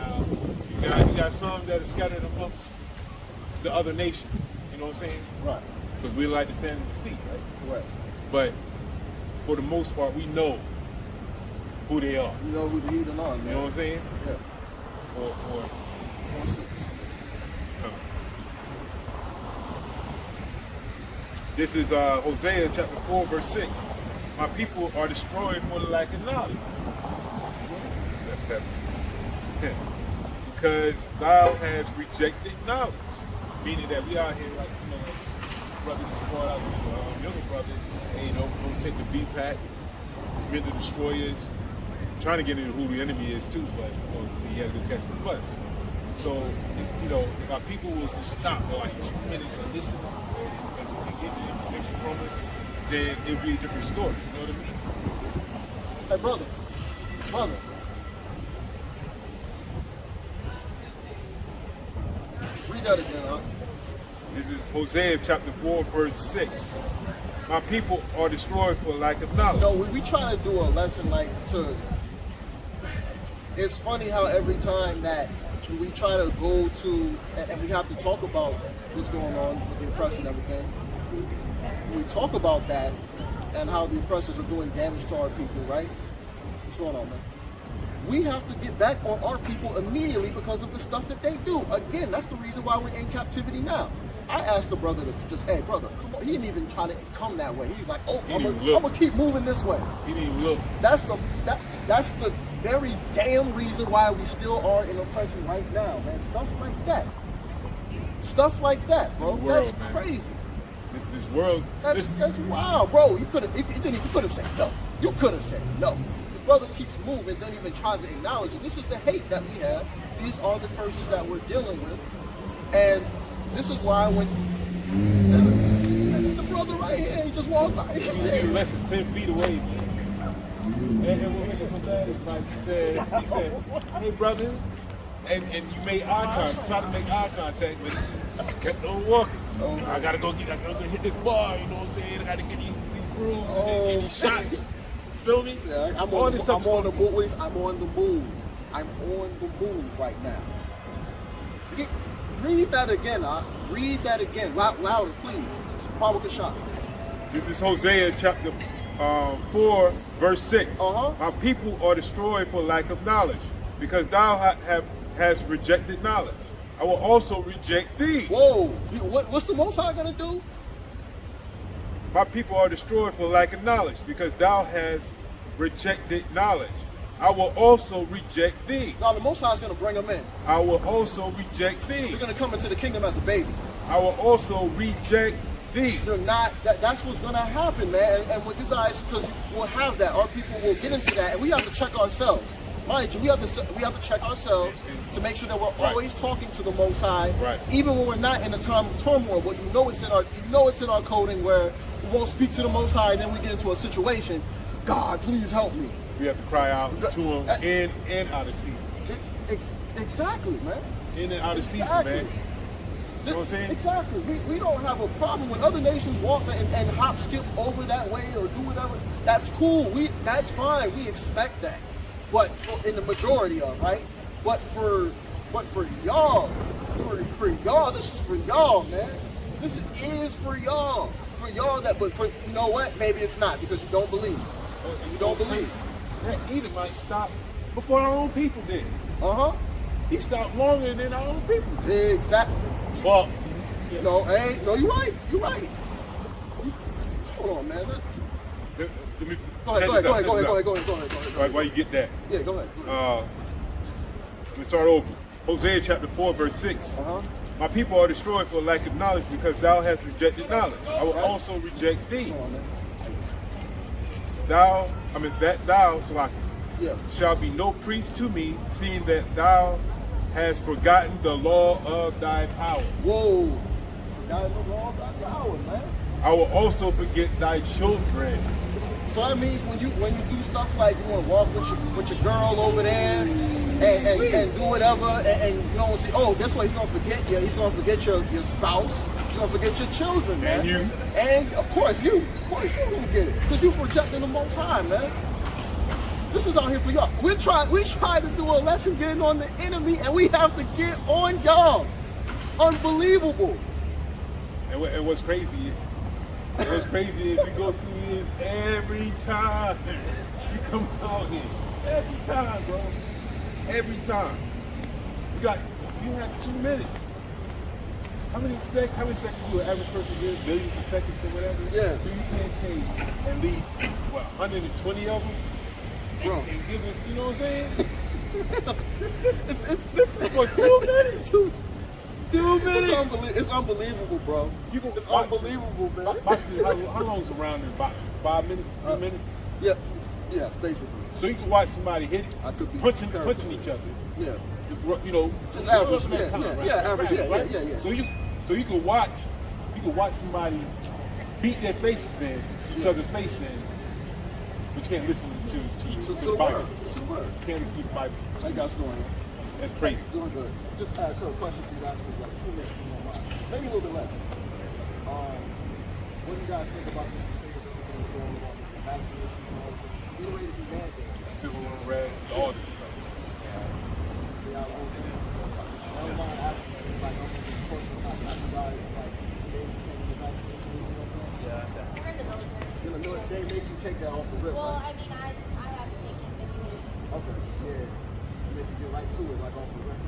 Now, you got some that are scattered amongst the other nations. You know what I'm saying? Right. Because we like to stand in the seat, right? Correct. But for the most part, we know who they are. You know who the heathen are, man. You know what I'm saying? Yeah. Or 4-6. this is Hosea chapter 4, verse 6. My people are destroyed for the lack of knowledge. That's heavy. Because thou hast rejected knowledge. Meaning that we out here like, brother just brought out to younger brother, hey, don't take the B-pack. It's meant to destroy us. I'm trying to get into who the enemy is too, but so he has to catch the bus. So it's, if our people was to stop for like 2 minutes and listen and get the information from us, then it'd be a different story. You know what I mean? Hey, brother. Read that again, huh? This is Hosea chapter 4, verse 6. My people are destroyed for lack of knowledge. No, we try to do a lesson it's funny how every time that we try to go to, and we have to talk about what's going on with the oppression and everything, we talk about that and how the oppressors are doing damage to our people, right? What's going on, man? We have to get back on our people immediately because of the stuff that they do. Again, that's the reason why we're in captivity now. I asked the brother to just, hey, brother, come on. He didn't even try to come that way. He's like, oh, I'm gonna keep moving this way. He didn't even look. That's the very damn reason why we still are in oppression right now, man. Stuff like that, bro. World, that's man. crazy. This world. That's wild, bro. You could have said no. You could have said no. The brother keeps moving, doesn't even try to acknowledge it. This is the hate that we have. These are the curses that we're dealing with, and this is why when the brother right here, he just walked by. He said, less than 10 feet away, man. And what we said was that is like he said, hey brother, and you made eye contact, try to make eye contact, but he kept on walking. I gotta go hit this bar, you know what I'm saying? I gotta get these grooves and these shots. Feel me? Yeah, I'm on the move. I'm on the move right now. Read that again, Read that again. Louder, please. Power shot. This is Hosea chapter 4, verse 6. Uh-huh. My people are destroyed for lack of knowledge, because thou has rejected knowledge. I will also reject thee. Whoa. What's the Most High going to do? My people are destroyed for lack of knowledge, because thou hast rejected knowledge. I will also reject thee. No, the Most High is going to bring them in. I will also reject thee. They're going to come into the kingdom as a baby. I will also reject thee. They're not. That's what's going to happen, man. And with you guys, because we'll have that, our people will get into that, and we have to check ourselves. Mind you, we have to check ourselves to make sure that we're always talking to the Most High, even when we're not in a time of turmoil. But you know it's in our coding where we won't speak to the Most High, and then we get into a situation. God, please help me. We have to cry out to him in and out of season. Exactly, man. In and out of season, man. You know what I'm saying? Exactly. We don't have a problem when other nations walk and hop, skip over that way or do whatever. That's cool. That's fine. We expect that. But in the majority of, right? But for y'all, for y'all, this is for y'all, man. This is for y'all. For y'all but you know what? Maybe it's not because you don't believe. You don't believe. That Edomite stopped before our own people did. He stopped longer than our own people did. Exactly. Well, no, you're right. You're right. Hold on, man. Go ahead. Why you get that? Yeah, go ahead. Let me start over. Hosea chapter 4, verse 6. My people are destroyed for lack of knowledge, because thou hast rejected knowledge. I will also reject thee. Thou, Salaki, shall be no priest to me, seeing that thou hast forgotten the law of thy power. Whoa. Forgotten the law of thy power, man. I will also forget thy children. So that means when you do stuff like you want to walk with your girl over there and do whatever, and you don't see, oh, guess what? He's gonna forget you. He's gonna forget your spouse. He's gonna forget your children, man. And you. And of course you're gonna get it because you're rejecting the Most High, man. This is out here for y'all. We try to do a lesson getting on the enemy, and we have to get on y'all. Unbelievable. And what's crazy is we go through this every time you come out here. Every time, bro. Every time. You have 2 minutes. How many seconds do an average person give? Millions of seconds or whatever? Yeah. So you can't take at least, 120 of them? Bro. And give us, you know what I'm saying? It's for 2 minutes. 2 minutes. It's unbelievable, bro. It's unbelievable, man. Boxing, how long is a round in boxing? 5 minutes? 3 minutes? Yeah, basically. So you can watch somebody hit I could be punching each other. Yeah. You know, Just average, right? Yeah. So you can watch somebody beat their faces in, each other's face in, but you can't listen to the Bible. To the word. You can't listen to the Bible. How you guys doing? That's crazy. Doing good. Just had a couple questions for you guys for like 2 minutes, if you don't mind. Maybe a little bit less. What do you guys think about this thing that's going on with the vaccine? Getting ready to be mandated. Civil unrest, all this stuff. Yeah, I don't mind asking you, like, I'm just personal, not you guys, like, they take the vaccine, Yeah, We're in the military. they make you take that off the rip, Well, right? I mean, I haven't taken it. Okay, yeah. They make you get right to it, like off the rip.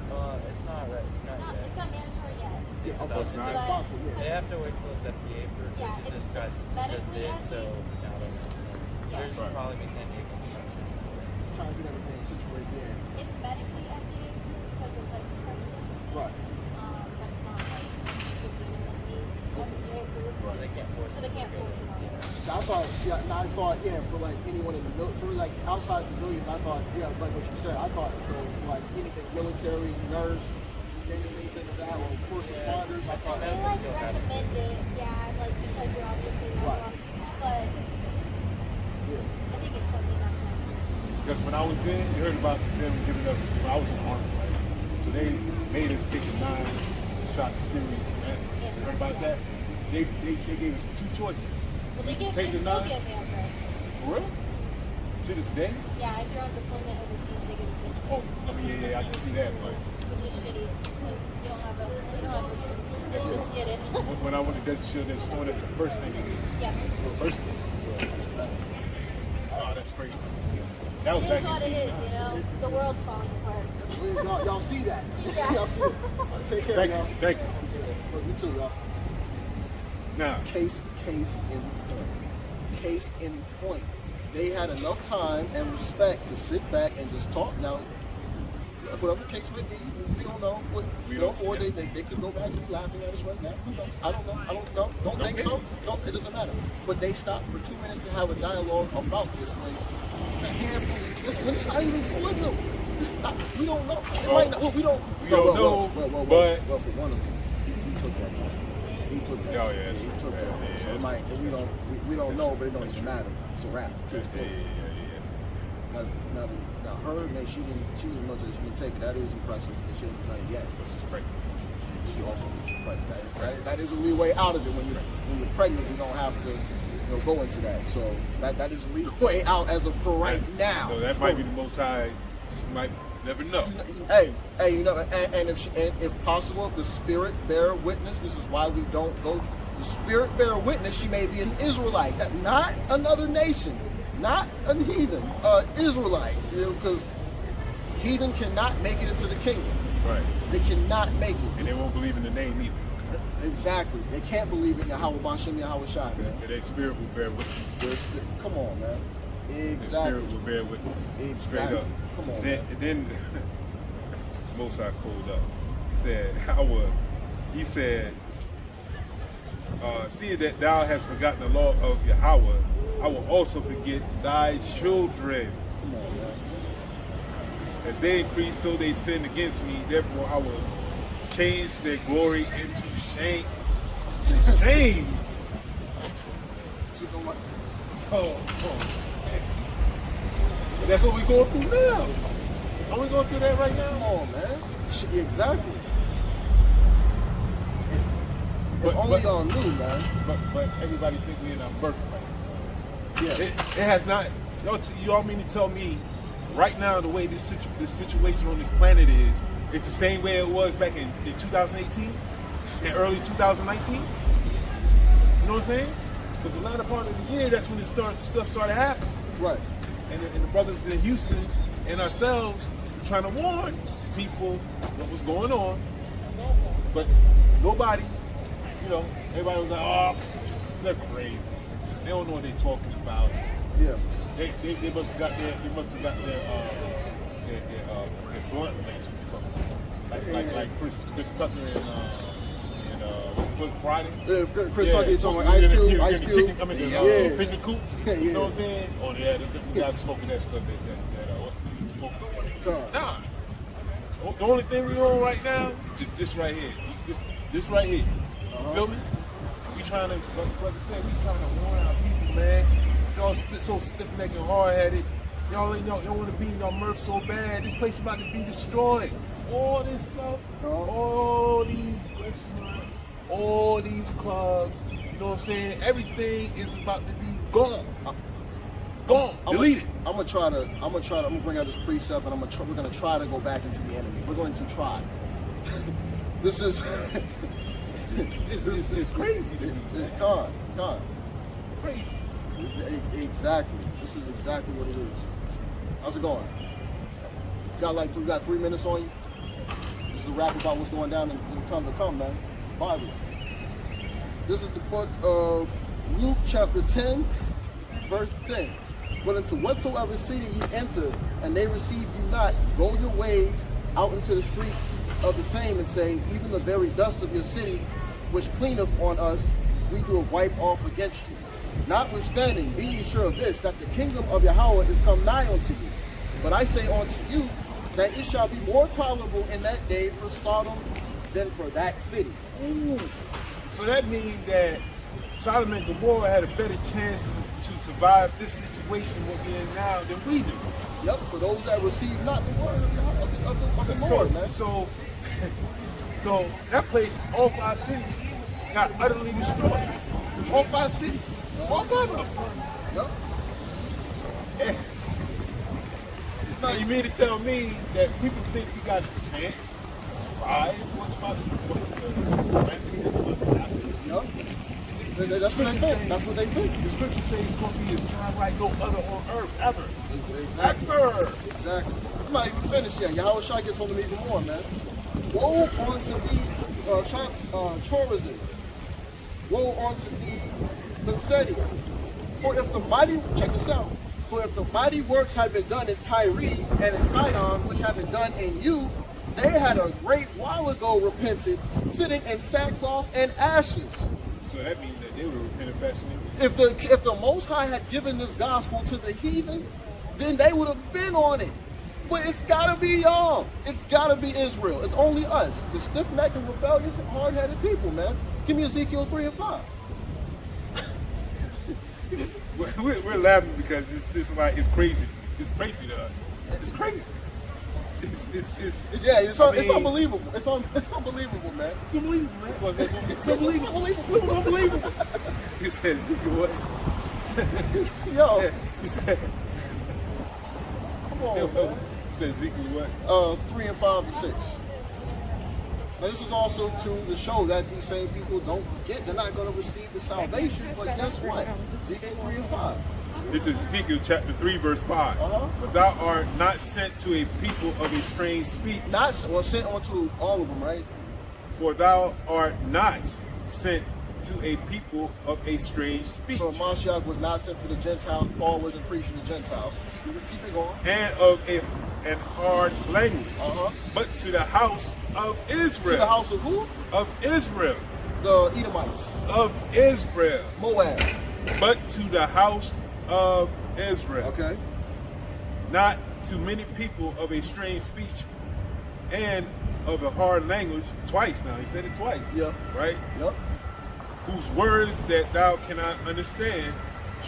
it's not right. Not No, yet. it's not mandatory yet. It's Okay, about it's to not be. sponsored, yeah. They have to wait till it's FDA approved, Yeah, which it it's just medically, did. I So think. now they're not. Yeah. There's Right. probably mechanical construction. Trying to get everything situated there. It's medically FDA because it's like a crisis. Right. That's not like legitimately FDA approved. So they can't force So it. they can't force it on you. I thought, for like anyone in the military, for like outside civilians, I thought, like what you said, I thought for like anything military, nurse, anything of that, or first responders, I thought They like recommend it, like because you're obviously not a lot of people, but I think it's something that's like Because when I was in, you heard about them giving us, when I was in the Army, right? So they made us take a 9-shot series, man. You heard about that? They gave us 2 choices. well, they Take the still 9. give mail threats. For real? To this day? Yeah, if you're on deployment overseas, they give it to you. Oh, I mean, yeah, I can see that, but Which is shitty because you don't have a choice. You just get it. when I went to Desert Shield, they're showing that's the first thing they did. Yeah. First thing. Oh, that's crazy. That was It back is what in it is, you know? The world's falling apart. y'all see that. Yeah. Y'all see it. Take care, Thank y'all. you. Thank you. You too, y'all. Now, Case in point. They had enough time and respect to sit back and just talk. Now, whatever the case may be, we don't know. They could go back and be laughing at us right now. Who knows? I don't know. Don't think so. No, it doesn't matter. But they stopped for 2 minutes to have a dialogue about this thing. A handful. It's not even full of them. We don't know. It might not. Well, we don't. We don't know, but for one of them, he took that one. He took that. Oh, yeah, He took that. yeah, So it might. We don't know, but it don't even matter. It's a wrap. It's closed. Now her, man, she didn't know that she didn't take it. That is impressive. And she hasn't done it yet. This is crazy. She also was pregnant. That is a leeway out of it. When you're pregnant, you don't have to go into that. So that is a leeway out as of for right now. So that might be the Most High. She might never know. Hey, and if possible, if the Spirit bear witness, this is why we don't go. The Spirit bear witness, she may be an Israelite, not another nation, not a heathen, Israelite, because heathen cannot make it into the kingdom. Right. They cannot make it. And they won't believe in the name either. Exactly. They can't believe in Yahweh Bashem Yahweh Shai, man. And their spirit will bear witness. Come on, man. The Exactly. spirit will bear witness. Straight Exactly. up. Come on, And then Most High called up. He said, seeing that thou hast forgotten the law of Yahweh, I will also forget thy children. Come on, man. As they increase, so they sin against me. Therefore, I will change their glory into shame. Shame. And that's what we're going through now. Are we going through that right now? Come on, man. Exactly. But- If only but- y'all knew, man. But everybody think we're in our birthright. Yeah. It has not. You all mean to tell me right now the way this situation on this planet is, it's the same way it was back in 2018 and early 2019? You know what I'm saying? Because the latter part of the year, that's when stuff started happening. Right. And the brothers in Houston and ourselves were trying to warn people what was going on. But nobody, everybody was like, oh, they're crazy. They don't know what they're talking about. Yeah. They must have got their blunt laced with something. Like Chris Tucker and Friday. Yeah, Chris Tucker, you talking about Ice Cube? Ice Cube. Chicken, pigeon coop. Yeah. You know what I'm saying? Oh yeah, them guys smoking that stuff that smoking. Nah. The only thing we on right now is this right here. This right here. You feel me? We trying to, like brother said, we trying to warn our people, man. Y'all so stiff-necked and hard-headed. Y'all want to be in your mirth so bad. This place is about to be destroyed. All this stuff, all these restaurants, all these clubs, you know what I'm saying? Everything is about to be gone. Gone. Delete it. I'm gonna bring out this precept, and we're gonna try to go back into the enemy. We're going to try. This is It's crazy. Con. Crazy. Exactly. This is exactly what it is. How's it going? We got 3 minutes on you. This is a rap about what's going down in come to come, man. Bible. This is the book of Luke chapter 10, verse 10. But into whatsoever city ye enter, and they receive you not, go your ways out into the streets of the same, and say, even the very dust of your city, which cleaneth on us, we do wipe off against you. Notwithstanding, be ye sure of this, that the kingdom of Yahweh is come nigh unto you. But I say unto you, that it shall be more tolerable in that day for Sodom than for that city. Ooh. So that means that Sodom and Gomorrah had a better chance to survive this situation we're in now than we do. Yep, for those that receive not the word of the Lord, man. So that place, all 5 cities, got utterly destroyed. All 5 cities. All 5 of them. Yep. Now you mean to tell me that people think we got a chance to survive what's about to happen? Yep. That's what they think. That's what they think. The scripture says it's going to be a time like no other on earth ever. Exactly. Ever. Exactly. I'm not even finished yet. Yahweh Shai gets on to me even more, man. Woe unto thee, Chorazin. Woe unto thee, Bethsaida. For if the mighty, check this out. For if the mighty works had been done in Tyre and in Sidon, which have been done in you, they had a great while ago repented, sitting in sackcloth and ashes. So that means that they would repent of blasphemy. If the Most High had given this gospel to the heathen, then they would have been on it. But it's gotta be y'all. It's gotta be Israel. It's only us, the stiff-necked and rebellious and hard-headed people, man. Give me Ezekiel 3 and 5. We're laughing because it's crazy. It's crazy to us. It's crazy. It's unbelievable. It's unbelievable, man. It's unbelievable, man. It's unbelievable. It's unbelievable. You said Ezekiel what? Yo, You said. come on, man. You said Ezekiel what? 3 and 5 and 6. Now, this is also to show that these same people they're not going to receive the salvation, but guess what? Ezekiel 3 and 5. This is Ezekiel chapter 3, verse 5. But thou art not sent to a people of a strange speech. Sent onto all of them, right? For thou art not sent to a people of a strange speech. So Mashiach was not sent for the Gentiles. Paul wasn't preaching to Gentiles. Keep it going. And of an hard language. But to the house of Israel. To the house of who? Of Israel. The Edomites. Of Israel. Moab. But to the house of Israel. Okay. Not to many people of a strange speech and of a hard language. Twice now. He said it twice. Yeah. Right? Yep. Whose words that thou cannot understand.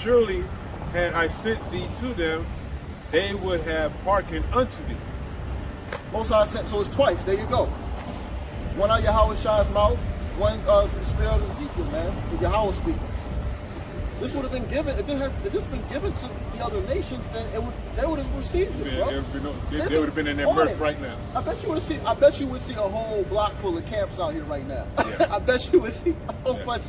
Surely had I sent thee to them, they would have hearkened unto thee. Most High sent, so it's twice. There you go. One out Yahawashi's mouth, one the spirit of Ezekiel, man. The Yahweh speaking. This would have been given. If this been given to the other nations, then they would have received it, bro. They would have been in their birth right now. I bet you would see a whole block full of camps out here right now. Yeah. I bet you would see a whole bunch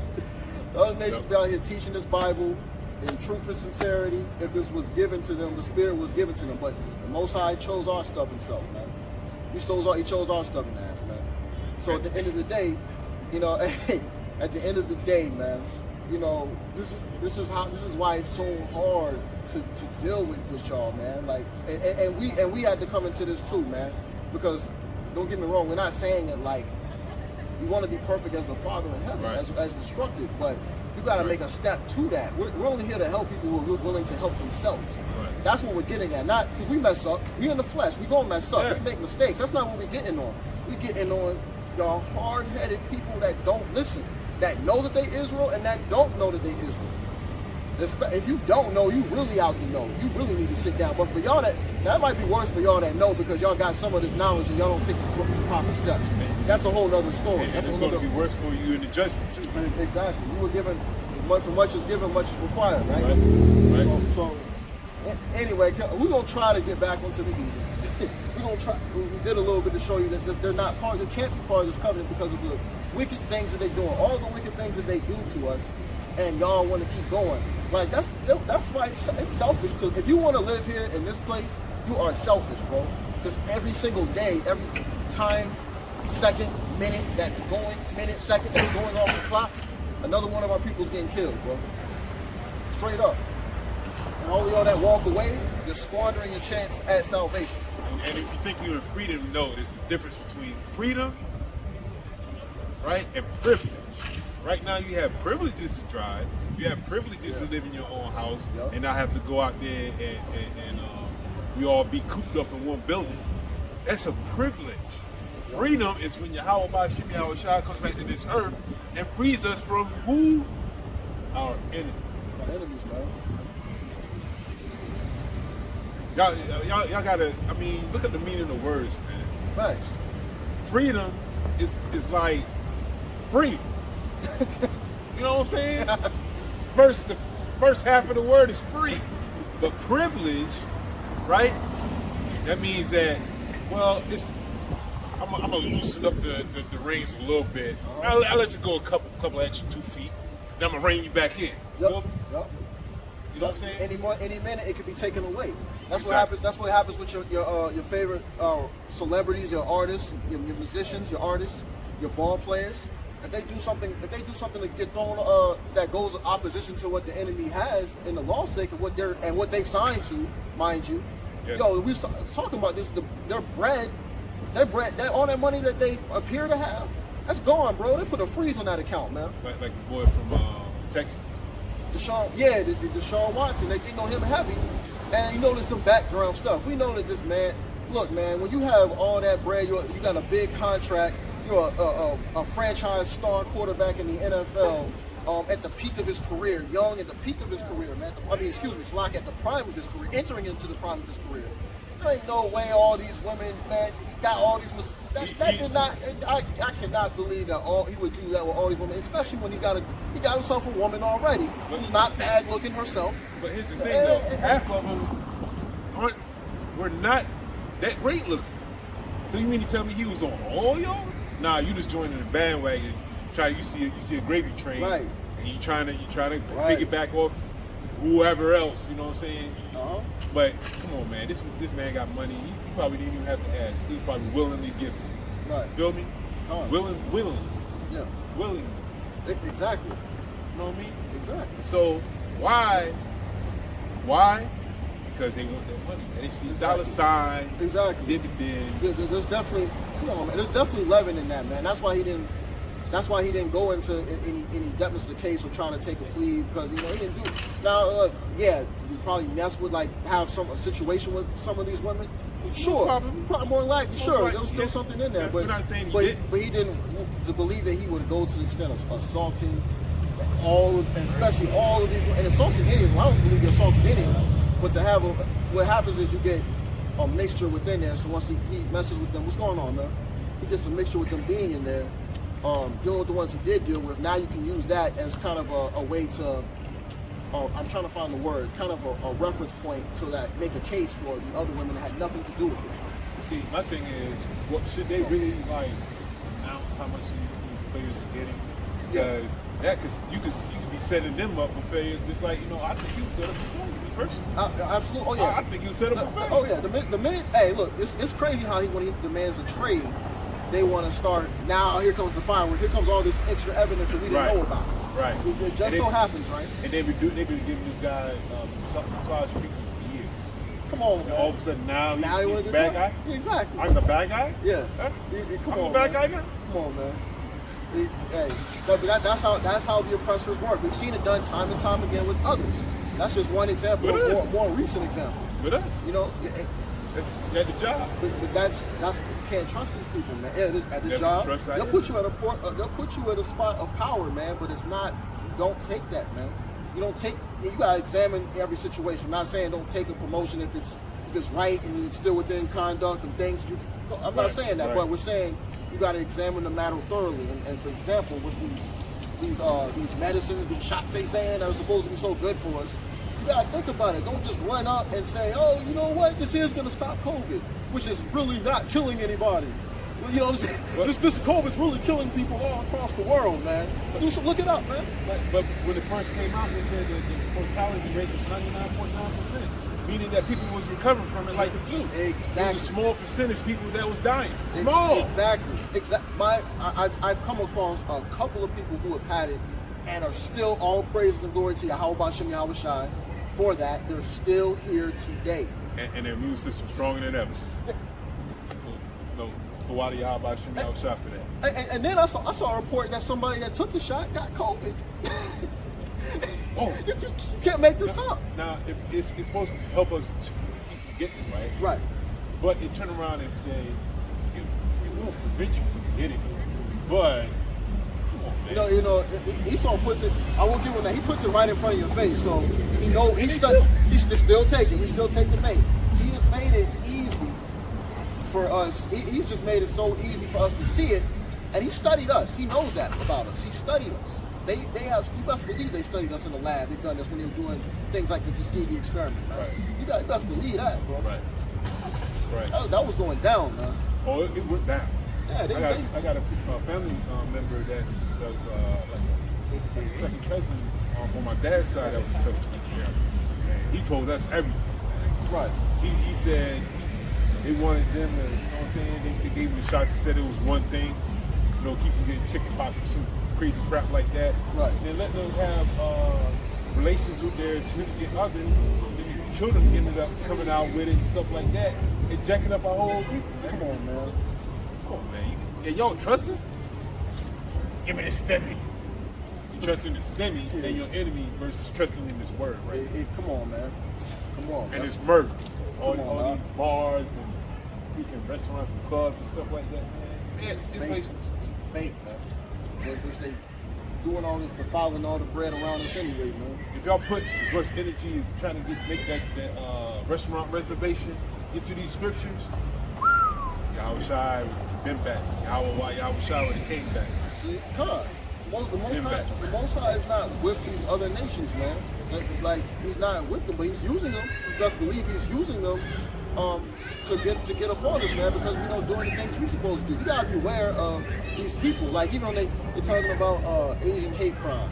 of other nations be out here teaching this Bible in truth and sincerity. If this was given to them, the Spirit was given to them. But the Most High chose our stubborn self, man. He chose our stubborn ass, man. So at the end of the day, you know, at the end of the day, man, you know, this is why it's so hard to deal with y'all, man. Like, and we had to come into this too, man. Because don't get me wrong, we're not saying it like we want to be perfect as the Father in heaven, right, as instructed. But you got to make a step to that. We're only here to help people who are willing to help themselves. Right. That's what we're getting at. Not because we mess up. We in the flesh. We gonna mess up. Yeah. We make mistakes. That's not what we're getting on. We're getting on y'all hard-headed people that don't listen, that know that they Israel and that don't know that they Israel. If you don't know, you really out to know. You really need to sit down. But for y'all that might be worse for y'all that know, because y'all got some of this knowledge and y'all don't take the proper steps. That's a whole other story. And That's it's going to be worse for you in the judgment too. Exactly. You were given, for much is given, much is required, right? Right. So anyway, we're going to try to get back onto the Eden. We're going to try. We did a little bit to show you that they're not part. They can't be part of this covenant because of the wicked things that they're doing. All the wicked things that they do to us, and y'all want to keep going. Like that's why it's selfish too. If you want to live here in this place, you are selfish, bro. Because every single day, every time, second, minute that's going, second that's going off the clock, another one of our people's getting killed, bro. Straight up. And all y'all that walk away, you're squandering your chance at salvation. And if you think you're in freedom, no, there's a difference between freedom, right, and privilege. Right now you have privileges to drive, you have privileges to live in your own house, and not have to go out there and we all be cooped up in one building. That's a privilege. Freedom is when Yahawashi comes back to this earth and frees us from who? Our enemies. Our enemies, man. Y'all gotta, I mean, look at the meaning of the words, man. Facts. Freedom is like free. You know what I'm saying? The first half of the word is free. But privilege, right? That means that, well, I'm gonna loosen up the reins a little bit. I'll let you go a couple extra 2 feet. Then I'm gonna rein you back in. Yep. You know what I'm saying? Any minute it could be taken away. That's Exactly. what happens. That's what happens with your favorite celebrities, your artists, your musicians, your artists, your ball players. If they do something to get thrown that goes in opposition to what the enemy has in the law's sake of what they've signed to, mind you. Yes. Yo, we talking about this. Their bread, all that money that they appear to have, that's gone, bro. They put a freeze on that account, man. Like the boy from Texas. Deshaun Watson, they know him heavy, and you know there's some background stuff. We know that this man, look, man, when you have all that bread, you got a big contract, you're a franchise star quarterback in the NFL, at the peak of his career, young at the peak of his career, man. Slack at the prime of his career, entering into the prime of his career. There ain't no way all these women, man, got all these. I cannot believe that he would do that with all these women, especially when he got himself a woman already who's not bad looking herself. But here's the thing, though: half of them were not that great looking. So you mean to tell me he was on all y'all? Nah, you just joining the bandwagon. You see a gravy train, right? And you trying to piggyback off whoever else. You know what I'm saying? Uh-huh. But come on, man, this man got money. He probably didn't even have to ask. He was probably willingly given. Right. Feel me? Willingly. Yeah. Willingly. Exactly. You know what I mean? Exactly. So why? Because they want that money. They see dollar sign. Exactly. Dividend. There's definitely, come on, man. There's definitely leaven in that, man. That's why he didn't go into any depths of the case or trying to take a plea, because he didn't do it. Now, he probably messed with, like, have a situation with some of these women. Sure, probably more likely. Sure, there was still something in there, but we're not saying he didn't to believe that he would go to the extent of assaulting, especially all of these, and assaulting Indians. Well, I don't believe you're assaulting Indians, but to have what happens is you get a mixture within there. So once he messes with them, what's going on, man? He gets a mixture with them being in there, dealing with the ones he did deal with. Now you can use that as kind of a way to, I'm trying to find the word, kind of a reference point to that, make a case for the other women that had nothing to do with it. See, my thing is, what should they really like announce how much these players are getting? Because you could be setting them up for failure. Just like, I think you set up for failure, personally. Absolutely. Oh yeah. I think you set up for failure. Oh yeah. The minute. Hey, look, it's crazy how when he demands a trade, they want to start. Now here comes the firework. Here comes all this extra evidence that we didn't know about. Right. It just so happens, right? And they've been giving this guy massage treatments for years. Come on, And man. all of a sudden now he's the bad guy? Exactly. I'm the bad guy? Yeah. Huh? Come I'm on, the bad man. guy now? Come on, man. Hey, that's how the oppressors work. We've seen it done time and time again with others. That's just one example, more recent example. With us. At the job. But that's you can't trust these people, man. At the job, they'll put you at a spot of power, man. But it's not. You don't take that, man. You gotta examine every situation. I'm not saying don't take a promotion if it's right and it's still within conduct and things. I'm not saying that, but we're saying you gotta examine the matter thoroughly. And for example, with these medicines, these shots they saying that are supposed to be so good for us. You gotta think about it. Don't just run up and say, oh, you know what, this is gonna stop COVID, which is really not killing anybody. You know what I'm saying? This COVID's really killing people all across the world, man. Look it up, man. But when it first came out, they said that the mortality rate was 99.9%, meaning that people was recovering from it like the flu. Exactly. There was a small percentage of people that was dying. Small. Exactly. I've come across a couple of people who have had it and are still all praise and glory to Yahawashi for that. They're still here today. And their immune system stronger than ever. For that. And then I saw a report that somebody that took the shot got COVID. You can't make this up. Now, if it's supposed to help us to keep getting it, right? Right. But it turn around and say, we won't prevent you from getting it, but come on, man. Esau puts it. I will give him that. He puts it right in front of your face, so he's still taking. We still take the bait. He has made it easy for us. He's just made it so easy for us to see it, and he studied us. He knows that about us. He studied us. They have. You best believe they studied us in the lab. They've done this when they were doing things like the Tuskegee experiment. Right. You best believe that, bro. Right. That was going down, man. Oh, it went down. Yeah, I got a family member that's like a second cousin on my dad's side that was a Tuskegee. And he told us everything. Right. He said they wanted them to, you know what I'm saying? They gave them the shots. He said it was one thing, keep them getting chicken pox or some crazy crap like that. Right. And then let them have relations with their significant other. Then the children ended up coming out with it and stuff like that. And jacking up our whole people. Come on, man. Yeah, y'all trust us? Give me the STEMI. You trust in the STEMI and your enemy versus trusting in this word, right? Come on, man. Come on. And it's murder. All these bars and freaking restaurants and clubs and stuff like that, man. It's fake, man. They doing all this, defiling all the bread around us anyway, man. If y'all put as much energy as trying to make that restaurant reservation into these scriptures, Yahawashi would have been back. Yahawashi would have came back. See, the Most High is not with these other nations, man. Like he's not with them, but he's using them. We just believe he's using them to get upon us, man, because we don't doing the things we're supposed to do. You gotta be aware of these people. Like even when they're talking about Asian hate crime.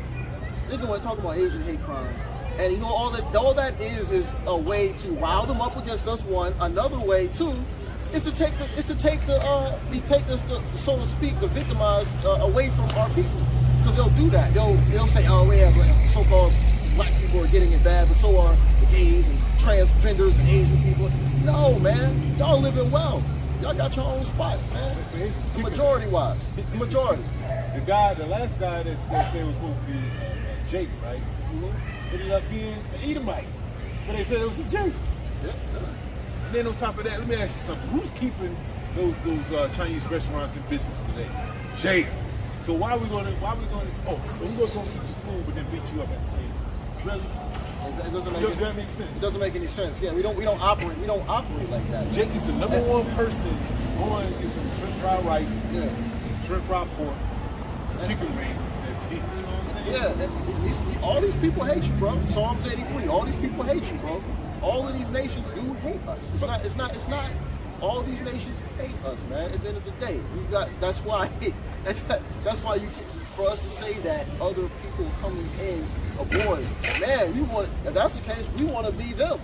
They're talking about Asian hate crime. And all that is a way to rile them up against us, one. Another way, two, is to take the so to speak, the victimized away from our people. Because they'll do that. They'll say, oh yeah, so-called black people are getting it bad, but so are the gays and transgenders and Asian people. No, man, y'all living well. Y'all got your own spots, man. Majority-wise, majority. The last guy that said was supposed to be Jake, right? Mm-hmm. Ended up being an Edomite, but they said it was a Jake. Yeah. And then on top of that, let me ask you something: who's keeping those Chinese restaurants in business today? Jake. So why are we gonna? Oh, so we're gonna go eat the food, but then beat you up at the same time? Really? It doesn't make Does that make sense? It doesn't make any sense. Yeah, we don't operate like that. Jake is the number one person on get some shrimp fried rice, shrimp fried pork, chicken wings. You know what I'm saying? Yeah, and all these people hate you, bro. Psalms 83. All these people hate you, bro. All of these nations do hate us. It's not. All these nations hate us, man. At the end of the day, that's why for us to say that other people coming in aboard, man, if that's the case, we want to be them.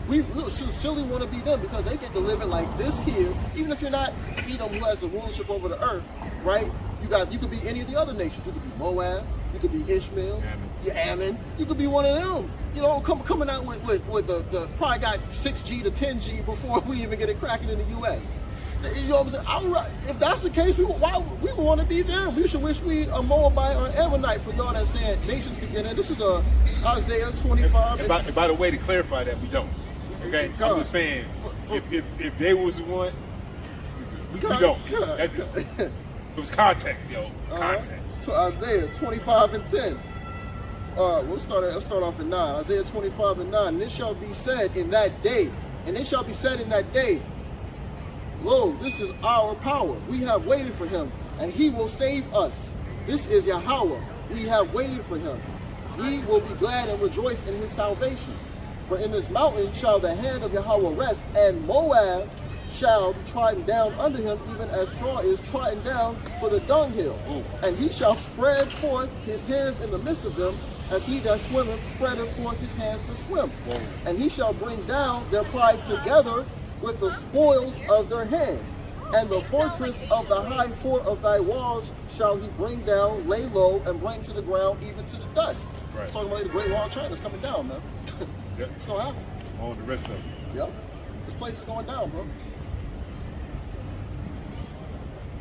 We sincerely want to be them because they get to live it like this here. Even if you're not Edom, who has the rulership over the earth, right? You could be any of the other nations. You could be Moab. You could be Ishmael. Ammon. You could be one of them. You know, coming out with the probably got 6G to 10G before we even get it cracking in the U.S. You know what I'm saying? If that's the case, we want to be them. We should wish we a Moabite or Ammonite for y'all that saying nations can get in. This is Isaiah 25. And by the way, to clarify that, we don't. Okay, I'm just saying, if they was the one, we don't. That's just, it was context, yo. Context. So Isaiah 25 and 10. Let's start off at 9. Isaiah 25 and 9. And it shall be said in that day, lo, this is our power. We have waited for him, and he will save us. This is Yahweh. We have waited for him. We will be glad and rejoice in his salvation. For in this mountain shall the hand of Yahweh rest, and Moab shall be trodden down under him, even as straw is trodden down for the dunghill. And he shall spread forth his hands in the midst of them, as he that swimmeth spreadeth forth his hands to swim. And he shall bring down their pride together with the spoils of their hands. And the fortress of the high fort of thy walls shall he bring down, lay low, and bring to the ground, even to the dust. Right. Talking about the Great Wall of China is coming down, man. Yep. It's gonna happen. On the rest of it. Yep. This place is going down, bro.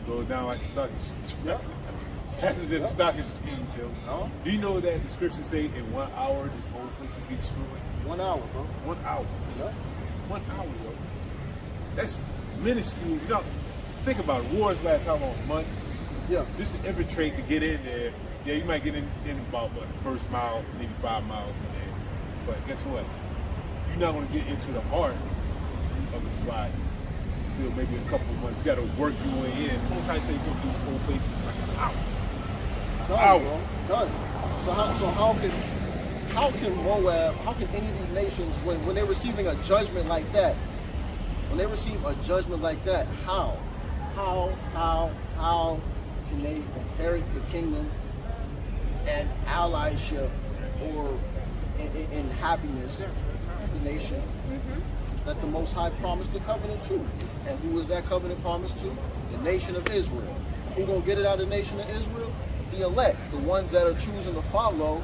Go down like the stock exchange. Yep. Passing to the stock exchange, Joe. Uh-huh. Do you know that the scriptures say in 1 hour this whole place will be destroyed? 1 hour, bro. 1 hour. Yep. 1 hour, yo. That's minuscule. You know, think about it. Wars last how long? Months? Yeah. Just to infiltrate to get in there, yeah, you might get in about the first mile, maybe 5 miles in there. But guess what? You're not going to get into the heart of the spot until maybe a couple of months. You got to work your way in. Most high say go through this whole place in like an hour. Done, bro. Done. So how can Moab, how can any of these nations, when they're receiving a judgment like that, how can they inherit the kingdom and allyship or in happiness of the nation that the Most High promised the covenant to? And who is that covenant promised to? The nation of Israel. Who gonna get it out of the nation of Israel? The elect, the ones that are choosing to follow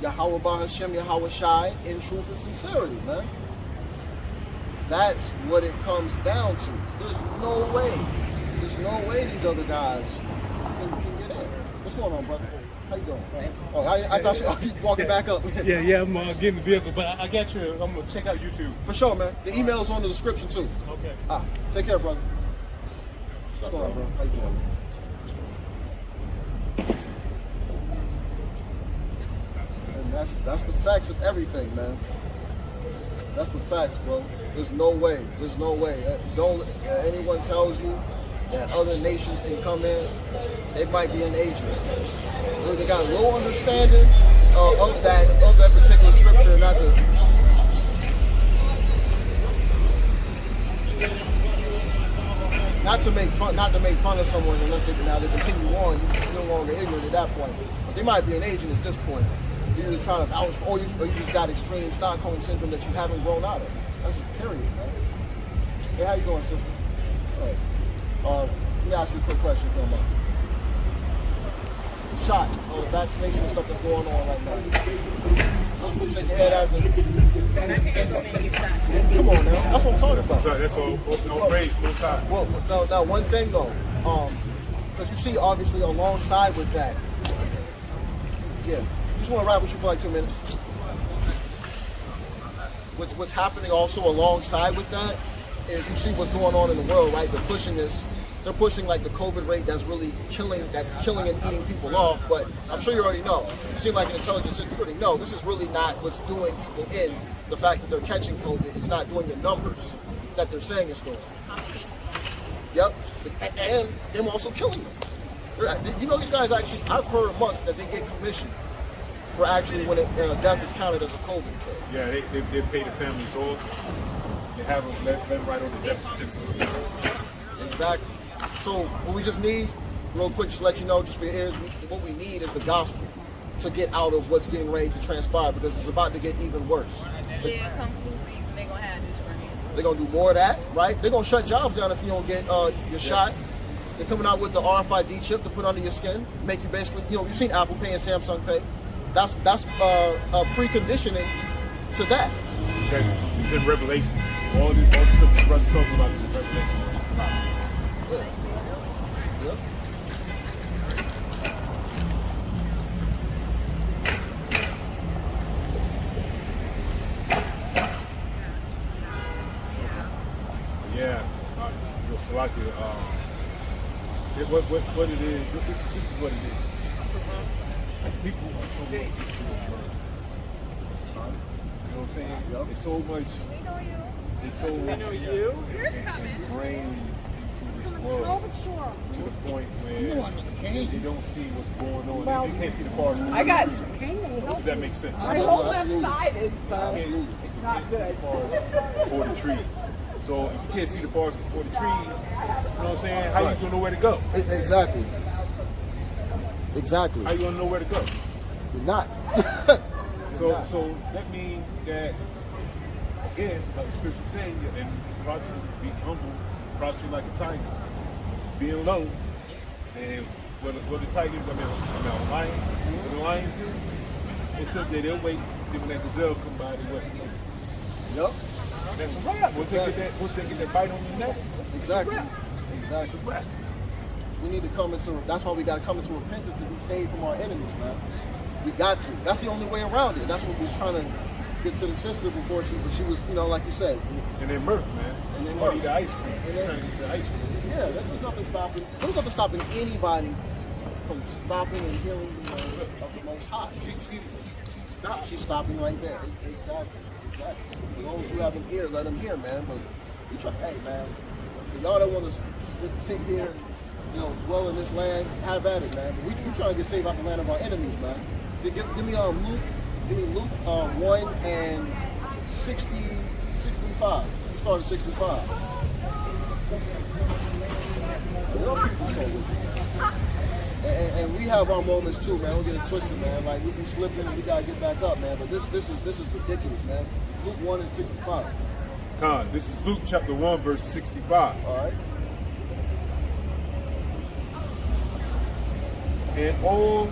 Yahweh Bahashem Yahawashi in truth and sincerity, man. That's what it comes down to. There's no way these other guys can get in. What's going on, brother? How you doing? Oh, I thought you walking back up. Yeah, I'm getting the vehicle, but I got you. I'm gonna check out YouTube. For sure, man. The email's on the description too. Okay. Take care, brother. What's going on, bro? How you doing? And that's the facts of everything, man. That's the facts, bro. There's no way. Don't anyone tells you that other nations can come in, they might be an agent. They got a low understanding of that particular scripture, and not to make fun of someone unless they continue on. You're no longer ignorant at that point. But they might be an agent at this point. You're either trying to vouch, or you just got extreme Stockholm syndrome that you haven't grown out of. That's just period, man. Hey, how you doing, sister? All right. Let me ask you a quick question for a moment. Shot, vaccination and stuff that's going on right now. Shake your head as come on now, that's what I'm talking about. That's all. No praise, no time. Well, now one thing though, because you see, obviously, alongside with that, yeah, just want to ride with you for like 2 minutes. What's happening also alongside with that is you see what's going on in the world, right? They're pushing this they're pushing like the COVID rate that's really killing and eating people off. But I'm sure you already know. You seem like an intelligent system. You already know this is really not what's doing people in. The fact that they're catching COVID is not doing the numbers that they're saying it's doing. Yep, and them also killing them. You know, these guys actually, I've heard a month that they get commission for actually when death is counted as a COVID kill. Yeah, they pay the families off. They have them let them write on the death certificate. Exactly. So what we just need, real quick, just to let you know, just for your ears, what we need is the gospel to get out of what's getting ready to transpire, because it's about to get even worse. Yeah, come flu season, they're going to have this for you. They're going to do more of that, right? They're going to shut jobs down if you don't get your shot. They're coming out with the RFID chip to put under your skin, make you basically, you know, you've seen Apple Pay and Samsung Pay. That's preconditioning to that. Okay. It's in Revelations. All the stuff the brother's talking about is in Revelations. Yep. Yeah, Salakia, what it is, this is what it is. People are so much into this world. You know what I'm saying? Yep. It's so much, it's so ingrained into this world to the point where they don't see what's going on. Well, they can't see the forest. I got If that makes sense. my whole left side is Can't not see good. the forest before the trees. So if you can't see the forest before the trees, you know what I'm saying? How you gonna know where to go? Exactly. Exactly. How you gonna know where to go? You're not. So that means that, again, like the scripture saying, and crouching, be humble, crouching like a tiger, being low, and what is tigers? I mean, lions. What the lions do? They sit there, they'll wait. Then when that gazelle come by, they wait. Yep. That's a wrap. Once they get that bite on your neck, Exactly. that's a wrap. We need to come into, that's why we got to come into repentance to be saved from our enemies, man. We got to. That's the only way around it. That's what we was trying to get to the sister before she was, you know, like you said. And then mirth, man. And then Or mirth. eat the ice cream. And then- Trying to get the ice cream. Yeah, there's nothing stopping anybody from stopping and hearing the word of the Most High. She stopped. She's stopping right there. Exactly. For those who have an ear, let them hear, man. But we try, hey, man, for y'all that want to sit here, you know, dwell in this land, have at it, man. But we trying to get saved out the land of our enemies, man. Give me Luke 1 and 65. We start at 65. And we have our moments too, man. We'll get it twisted, man. Like we be slipping and we gotta get back up, man. But this is ridiculous, man. Luke 1 and 65. Con, this is Luke chapter 1, verse 65. All right. And all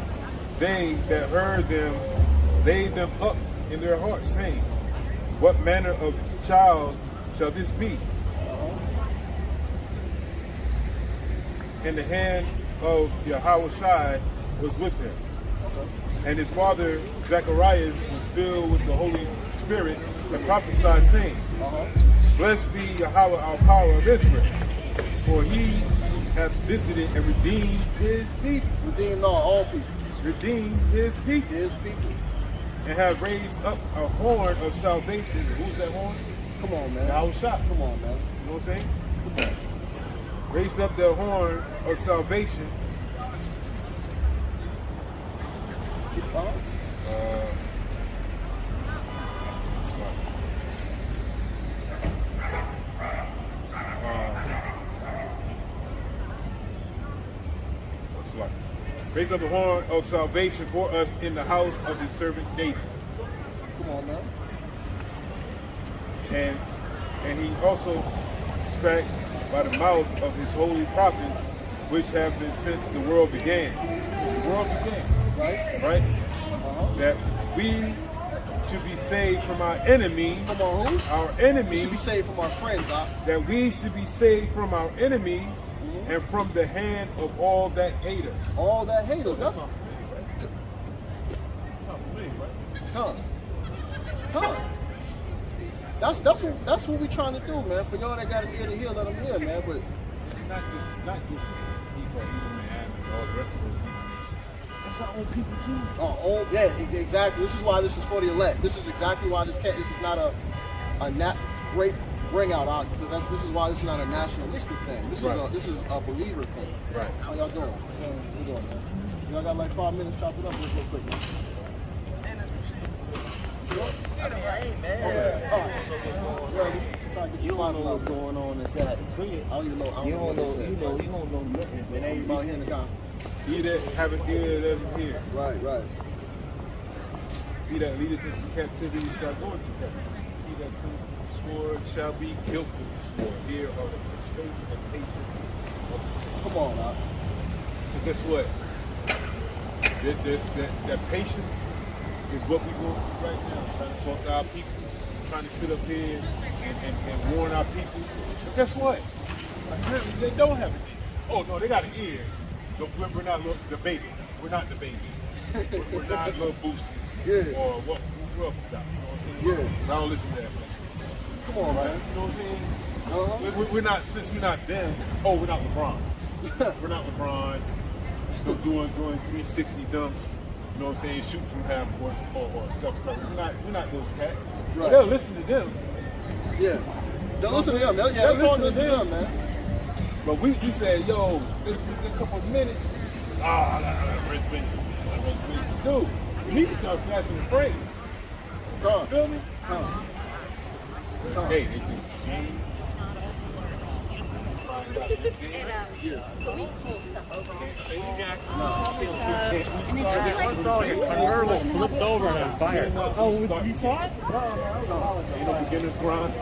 they that heard them laid them up in their hearts, saying, what manner of child shall this be? And the hand of Yahawashi was with him. And his father Zacharias was filled with the Holy Spirit and prophesied, saying, blessed be Yahweh, our power of Israel, for he hath visited and redeemed his people. Redeemed all people. Redeemed his people. His people. And have raised up a horn of salvation. Who's that horn? Come on, man. Yahushua. Come on, man. You know what I'm saying? Raised up the horn of salvation. Raise up the horn of salvation for us in the house of his servant David. Come on, man. And he also spake by the mouth of his holy prophets, which have been since the world began. The world began, Right? right? That we should be saved from our enemies. From our who? Our We enemies. should be saved from our friends, huh? That we should be saved from our enemies and from the hand of all that hate us. All that hate us. That's Come. That's what we trying to do, man. For y'all that got an ear to hear, let them hear, man. But not just Esau, Edom, and Adam, and all the rest of those denominations. That's our own people too. Oh, yeah, exactly. This is why this is for the elect. This is exactly why this is not a great bring out because this is why this is not a nationalistic thing. This is a believer thing. Right. How y'all doing? What you doing, man? Y'all got like 5 minutes. Chop it up real quick, man. You don't know what's going on inside the crib. I don't even know. You don't know nothing. It ain't about hearing the gospel. He that have an ear, let him hear. Right. He that leadeth into captivity shall go into captivity. He that cometh with the sword shall be killed with the sword. Here are the faith and patience of the saints. Come on, now. So guess what? That patience is what we're going through right now. Trying to talk to our people, trying to sit up here and warn our people. But guess what? Apparently they don't have an ear. Oh no, they got an ear. No, we're not debating. We're not debating. We're not little Boosie. Yeah. Or what else is that? You know what I'm saying? Yeah. I don't listen to that much. Come on, man. You know what I'm saying? Uh-huh. We're not, since we're not them, we're not LeBron. We're not LeBron. Doing 360 dunks, you know what I'm saying, shooting from half court or stuff like that. We're not those cats. Right. They'll listen to them. Yeah. Don't listen to them. They'll listen to them, man. But we said, yo, this is a couple of minutes. I got reservations. Dude, we need to start passing the praise. Huh. Feel me? Huh. Hey, they do the game. Yeah. So we pull stuff over. And it should be like flipped over and on fire. Oh, you saw it? Ain't no beginner's grind.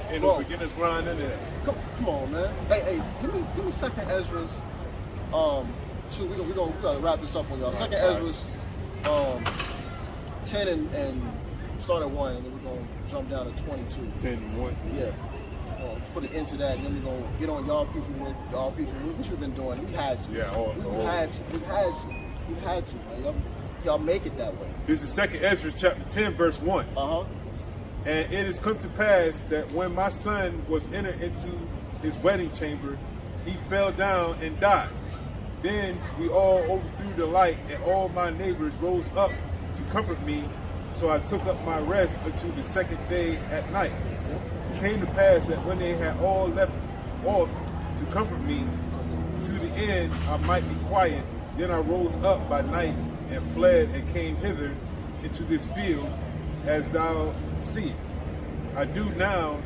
Ain't no beginner's grind in there. Come on, man. Hey, give me second Ezra's. We gotta wrap this up on y'all. Second Ezra's, 10 and start at 1, and then we're gonna jump down to 22. 10 and 1. Yeah. Put it into that, and then we're gonna get on y'all people, which we've been doing. We had to. Yeah, we had to, man. Y'all make it that way. This is 2 Ezra chapter 10, verse 1. Uh-huh. And it has come to pass that when my son was entered into his wedding chamber, he fell down and died. Then we all overthrew the light, and all my neighbors rose up to comfort me. So I took up my rest until the second day at night. It came to pass that when they had all left off to comfort me, to the end I might be quiet, then I rose up by night and fled and came hither into this field, as thou seest. I do now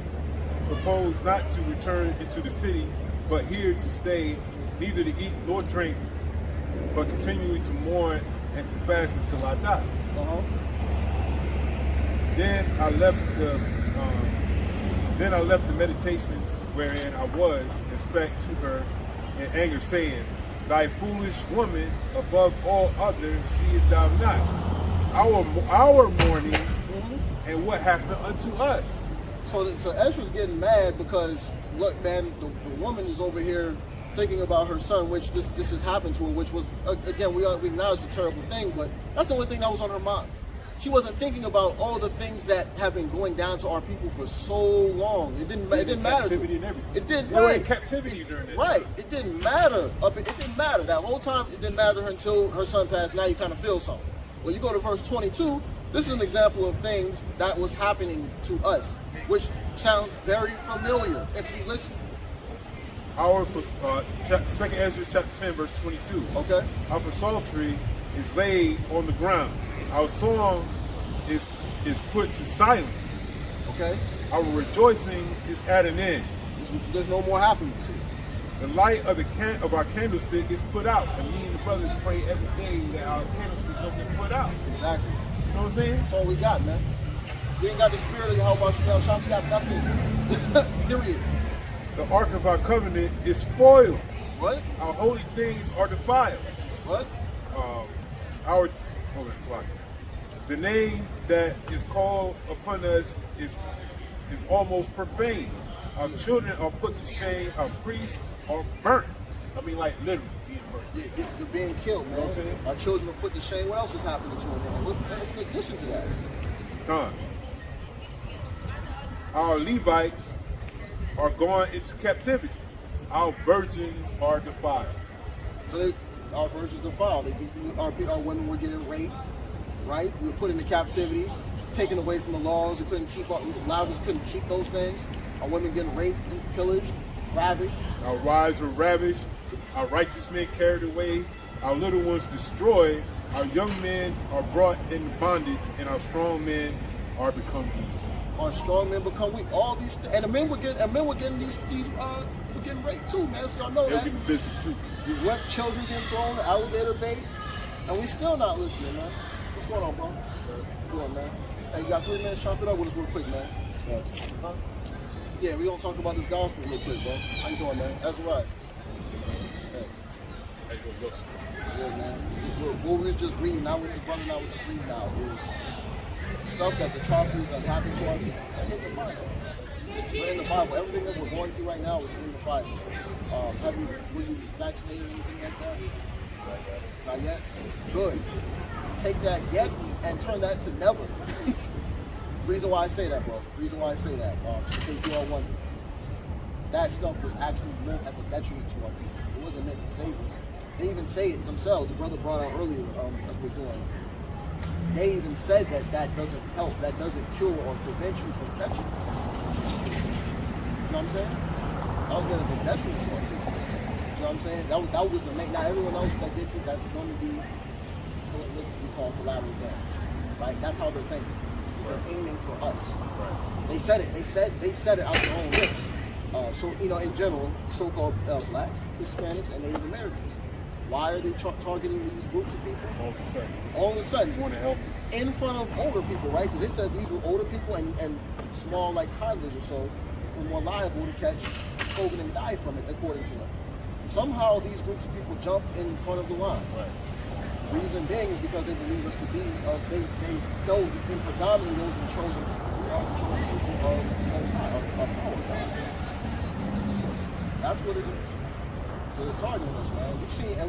propose not to return into the city, but here to stay, neither to eat nor drink, but continually to mourn and to fast until I die. Uh-huh. Then I left the meditations wherein I was, and spake to her in anger, saying, Thy foolish woman, above all others, seest thou not our mourning, and what happened unto us? So Ezra's getting mad because, look, man, the woman is over here thinking about her son, which this has happened to her, which was, again, we acknowledge it's a terrible thing, but that's the only thing that was on her mind. She wasn't thinking about all the things that have been going down to our people for so long. It didn't matter. Captivity and everything. It didn't. They were Right. in captivity during that. Right. It didn't matter. It didn't matter. That whole time, it didn't matter to her until her son passed. Now you kind of feel something. When you go to verse 22, this is an example of things that was happening to us, which sounds very familiar if you listen. Our 2 Ezra chapter 10, verse 22. Okay. Our psaltery is laid on the ground. Our song is put to silence. Okay. Our rejoicing is at an end. There's no more happiness here. The light of our candlestick is put out. And me and the brothers pray every day that our candlestick don't get put out. Exactly. You know what I'm saying? That's all we got, man. We ain't got the spirit of Yahawashi. We got nothing. Period. The ark of our covenant is spoiled. What? Our holy things are defiled. What? The name that is called upon us is almost profane. Our children are put to shame. Our priests are burnt. I mean, like literally being burnt. You're being killed, man. You know what I'm saying? Our children are put to shame. What else is happening to them, man? It's in addition to that. Our Levites are gone into captivity. Our virgins are defiled. So our virgins defiled. Our women were getting raped, right? We were put into captivity, taken away from the laws. We couldn't keep. A lot of us couldn't keep those things. Our women getting raped and pillaged, ravished. Our wives were ravished. Our righteous men carried away. Our little ones destroyed. Our young men are brought into bondage, and our strong men are become weak. Our strong men become weak. All these, and the men were getting these were getting raped too, man. So y'all know They're that. getting business too. We went children getting thrown, elevator bait, and we still not listening, man. What's going on, bro? What's going on, man? Hey, you got 3 minutes? Chop it up with us real quick, man. Huh? Yeah, we gonna talk about this gospel real quick, bro. How you doing, man? That's right. Hey, yo, Wilson. Yeah, man. What we was just reading, now what the brother and I was just reading now is stuff that the atrocities that happened to our people. They're in the Bible. They're in the Bible. Everything that we're going through right now is in the Bible. Were you vaccinated or anything like that? Not yet? Good. Take that yet and turn that to never. Reason why I say that, bro. Reason why I say that. Because you all wonder. That stuff was actually meant as a detriment to our people. It wasn't meant to save us. They even say it themselves. The brother brought out earlier as we're doing. They even said that that doesn't help, that doesn't cure or prevent you from catching. You know what I'm saying? That was meant as a detriment to our people. You know what I'm saying? That was the main. Not everyone else that gets it, that's going to be what we call collateral damage. Right? That's how they're thinking. They're aiming for us. Right. They said it. They said it out their own lips. So, you know, in general, so-called blacks, Hispanics, and Native Americans. Why are they targeting these groups of people? All of a sudden. You want to help us. In front of older people, right? Because they said these were older people and small, like toddlers or so, were more liable to catch COVID and die from it, according to them. Somehow these groups of people jump in front of the line. Right. Reason being is because they believe us to be, they know in predominantly those are the chosen people. We are the chosen people of the Most High, of our God. That's what it is. So they're targeting us, man.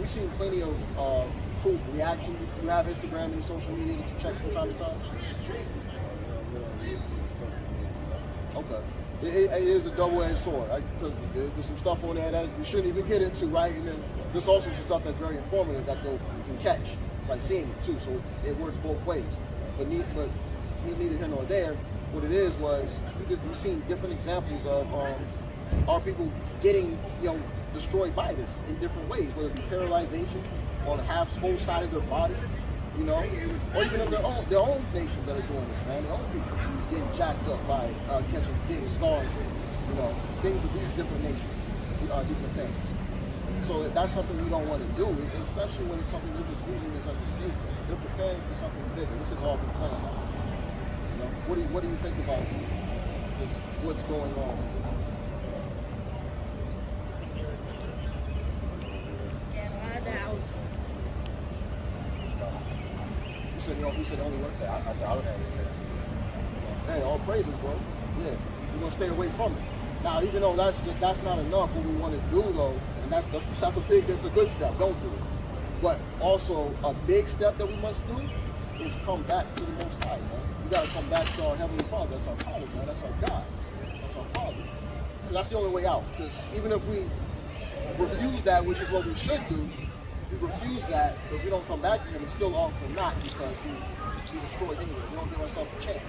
We've seen plenty of proof, reaction. You have Instagram and social media that you check from time to time? Okay. It is a double-edged sword, right? Because there's some stuff on there that you shouldn't even get into, right? And then there's also some stuff that's very informative that you can catch by seeing it too. So it works both ways. But neither here nor there. What it is was we've seen different examples of our people getting, destroyed by this in different ways, whether it be paralyzation on half whole side of their body, or even in their own nations that are doing this, man. Their own people getting jacked up by getting scarred, things of these different nations, different things. So that's something we don't want to do, especially when it's something they're just using this as a scapegoat. They're preparing for something bigger. This is all been planned. What do you think about this, what's going on? You said only work there. I would have it. Hey, all praises, bro. Yeah, we're gonna stay away from it. Now, even though that's not enough, what we want to do though, and that's a good step. Don't do it. But also a big step that we must do is come back to the Most High, man. We gotta come back to our Heavenly Father. That's our Father, man. That's our God. That's our Father. And that's the only way out. Because even if we refuse that, which is what we should do. We refuse that, but if we don't come back to him, it's still all for naught because we destroyed anyway. We don't give ourselves a chance.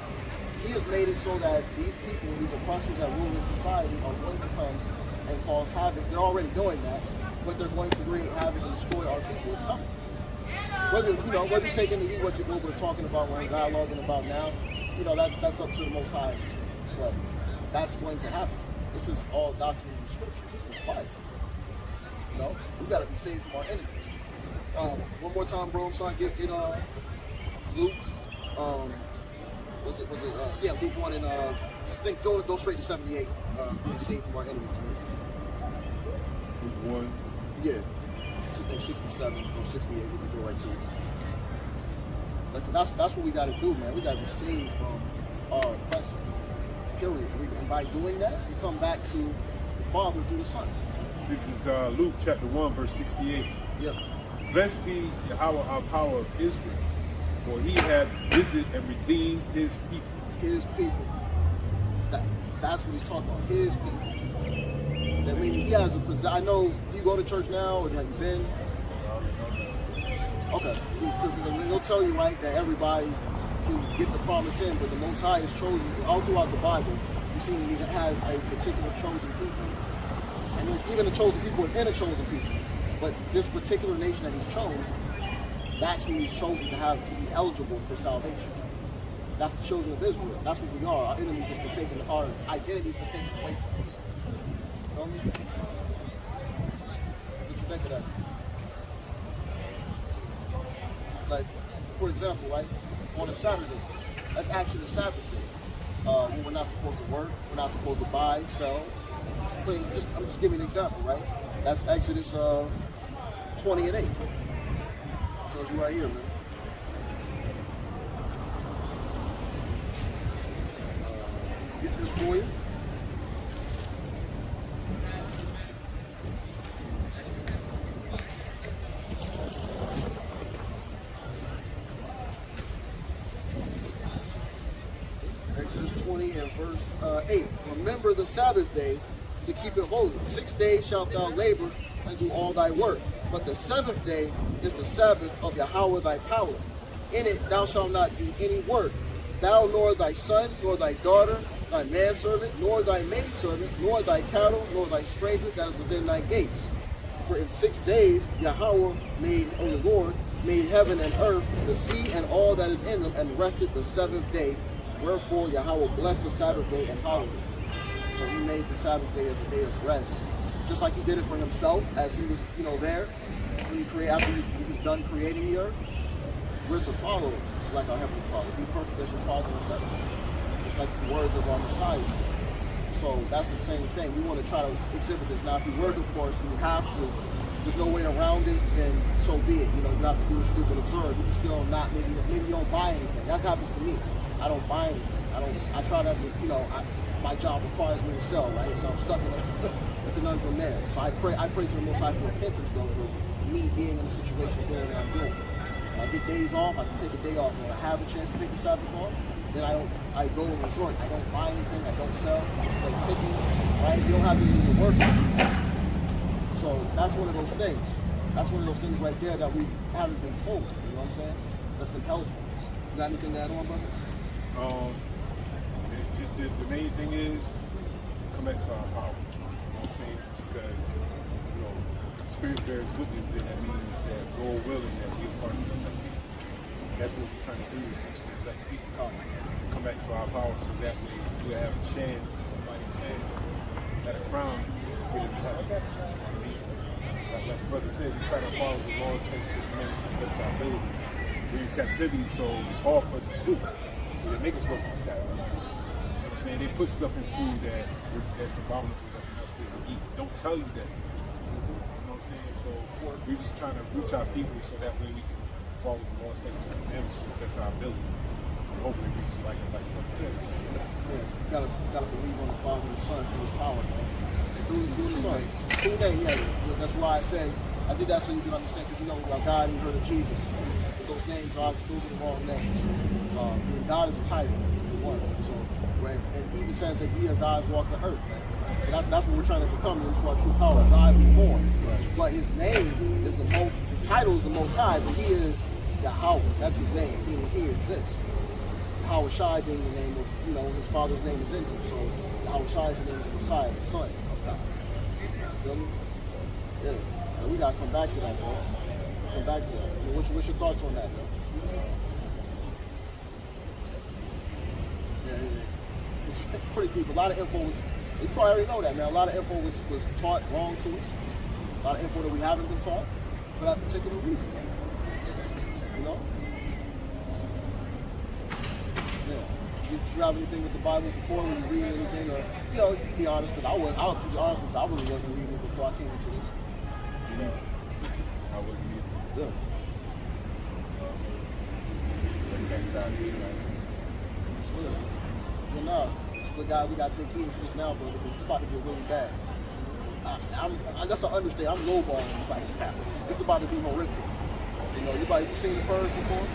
He has made it so that these people, these oppressors that rule this society are going to come and cause havoc. They're already doing that, but they're going to create havoc and destroy our people. It's coming. Whether you take into heed what we're talking about, what we're dialoguing about now, that's up to the Most High. But that's going to happen. This is all documented in Scripture. This is Bible. We gotta be saved from our enemies. One more time, bro. I'm sorry. Get Luke. Was it? Luke 1 and go straight to 78. Being saved from our enemies. Man. Luke 1. Yeah. I think 67 or 68. We can go right to it. That's what we gotta do, man. We gotta be saved from our oppressor. Period. And by doing that, we come back to the Father through the Son. This is Luke chapter 1, verse 68. Yep. Blessed be Yahweh, our power of Israel, for he hath visited and redeemed his people. His people. That's what he's talking about, his people. That meaning he has a possession. I know, do you go to church now, or have you been? Okay, because they'll tell you, right, that everybody can get the promise in, but the Most High is chosen. All throughout the Bible, you see he has a particular chosen people. And even the chosen people within a chosen people. But this particular nation that he's chosen, that's who he's chosen to have to be eligible for salvation. That's the children of Israel. That's what we are. Our enemies just been taking, our identities been taken away from us. You feel me? What you think of that? Like, for example, right, on a Saturday, that's actually the Sabbath day. When we're not supposed to work, we're not supposed to buy, sell. I'm just giving an example, right? That's Exodus 20 and 8. Tells you right here, man. Get this for you. Exodus 20 and verse 8. Remember the Sabbath day to keep it holy. 6 days shalt thou labor and do all thy work. But the seventh day is the Sabbath of Yahweh thy power. In it thou shalt not do any work, thou nor thy son, nor thy daughter, thy manservant, nor thy maidservant, nor thy cattle, nor thy stranger that is within thy gates. For in 6 days Yahweh made, or the Lord, made heaven and earth, the sea and all that is in them, and rested the seventh day. Wherefore Yahweh blessed the Sabbath day and hallowed it. So he made the Sabbath day as a day of rest. Just like he did it for himself as he was, there, when he created, after he was done creating the earth. We're to follow like our Heavenly Father. Be perfect as your Father in heaven. It's like the words of our Messiah say. So that's the same thing. We want to try to exhibit this. Now, if you work, of course, and you have to, there's no way around it, then so be it. You have to do what you do, but observe. You can still not, maybe you don't buy anything. That happens to me. I don't buy anything. I try to, my job requires me to sell, right? So I'm stuck in a conundrum there. So I pray to the Most High for repentance, though, for me being in a situation doing what I'm doing. When I get days off, I can take a day off. When I have a chance to take the Sabbath off, then I go and resort. I don't buy anything. I don't sell. I don't picking, right? You don't have to do the work. So that's one of those things. That's one of those things right there that we haven't been told. You know what I'm saying? That's been held for us. You got anything to add on, brother? The main thing is to come back to our power. You know what I'm saying? Because, Spirit bears witness, and that means that Lord willing that we're part of the collective. That's what we're trying to do, is to let people come back to our power, so that way we'll have a chance, a fighting chance, at a crown, get it to happen. Like the brother said, we try to follow the Lord's commandments and bless our abilities. We're in captivity, so it's hard for us to do. They make us work on Sabbath. You know what I'm saying? They put stuff in food that's abominable that we're not supposed to eat. Don't tell you that. You know what I'm saying? So we're just trying to reach our people so that way we can follow the Lord's commandments. That's our ability. And hopefully reach like what it says. Yeah, you gotta believe on the Father and the Son through his power, man. Through the Son. That's why I say, I did that so you can understand, because about God, you heard of Jesus. Those names those are the wrong names. God is a title, for one. So, right, and he even says that ye are gods walk the earth, man. So that's what we're trying to become into our true power. God be formed. Right. But his name is the title is the Most High, but he is Yahweh. That's his name. He exists. Yahweh Shai being the name of, his father's name is in him. So Yahweh Shai is the name of the Messiah, the Son of God. Feel me? Yeah. And we gotta come back to that, bro. Come back to that. What's your thoughts on that, bro? Yeah. It's pretty deep. A lot of info was, you probably already know that, man. A lot of info was taught wrong to us. A lot of info that we haven't been taught for that particular reason. Yeah. Did you have anything with the Bible before? When you read anything? Or, you can be honest, because I really wasn't reading it before I came into this. I wasn't either. Yeah. We got to take heed to this now, brother, because it's about to get really bad. That's an understatement. I'm lowballing right now. It's about to be horrific. You seen the purge before?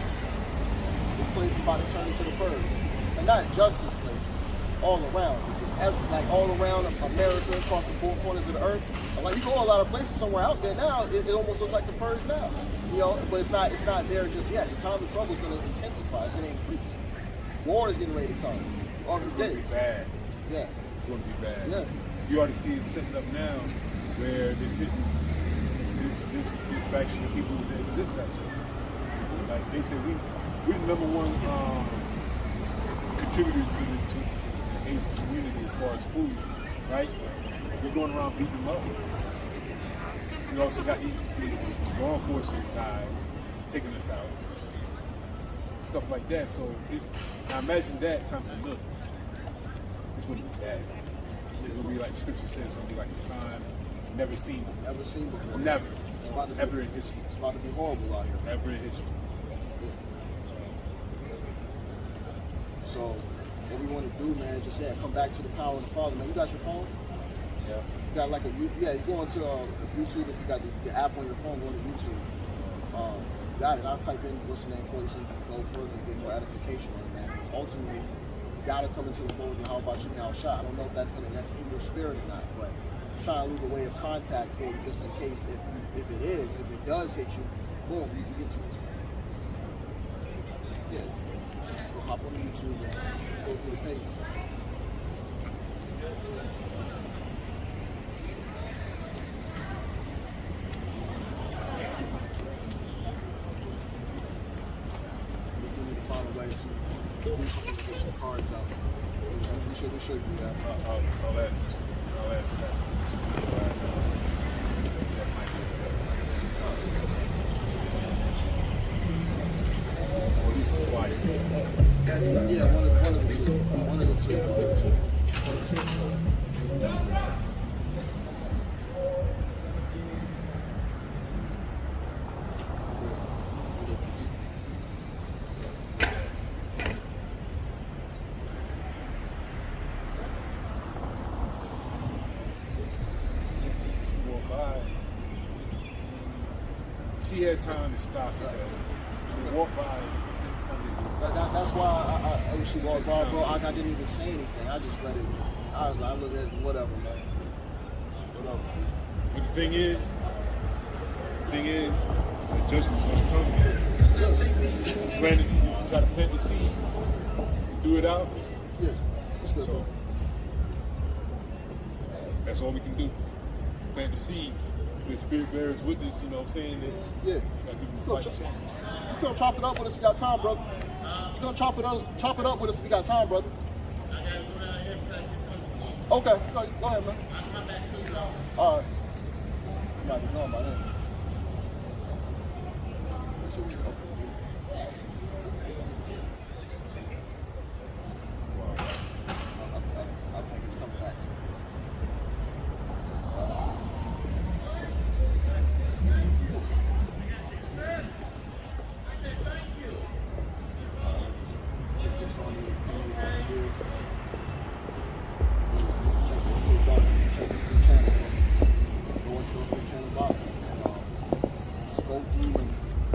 This place is about to turn into the purge. And not just this place, all around. like all around America, across the four corners of the earth. Like you go a lot of places somewhere out there now, it almost looks like the purge now. You know, but it's not there just yet. The time of trouble is going to intensify. It's going to increase. War is getting ready to come. It's going to be bad. Yeah. It's going to be bad. Yeah. You already see it setting up now where they're putting this faction of people with this faction. Like they said, we're the number one contributors to the Asian community as far as food, right? We're going around beating them up. We also got these law enforcement guys taking us out. Stuff like that. So now imagine that times a million. It's going to be bad. It's going to be like Scripture says, it's going to be like a time never seen before. Never seen before. Never. Ever in history. It's about to be horrible out here. Ever in history. So what we want to do, man, just come back to the power of the Father. Man, you got your phone? Yeah. You got like you go onto YouTube if you got the app on your phone, go to YouTube. Got it. I'll type in what's the name for you so you can go further and get more edification on it, man. Because ultimately, you gotta come into the fold of Yahawashi Shot. I don't know if that's in your spirit or not, but I'm trying to leave a way of contact for you just in case if it does hit you, boom, you can get to it. Yeah. Go hop on YouTube and go through the page. Do something to get some cards out. We should do that. I'll ask that. Or at least quiet. Yeah, one of the two. One of the two. She had time to stop it. Walk by. That's why when she walked by, bro, I didn't even say anything. I just let it. I was like, I look at it, whatever, man. Whatever. But the thing is, the judgment's gonna come. Planted, you gotta plant the seed, threw it out. Yeah, that's good. So that's all we can do. Plant the seed. The spirit bearers witness, you know what I'm saying? That Yeah. you gonna chop it up with us if you got time, brother. You gonna chop it up with us if you got time, brother. Okay, go ahead, man. All right. You might be going by then. I think it's coming back.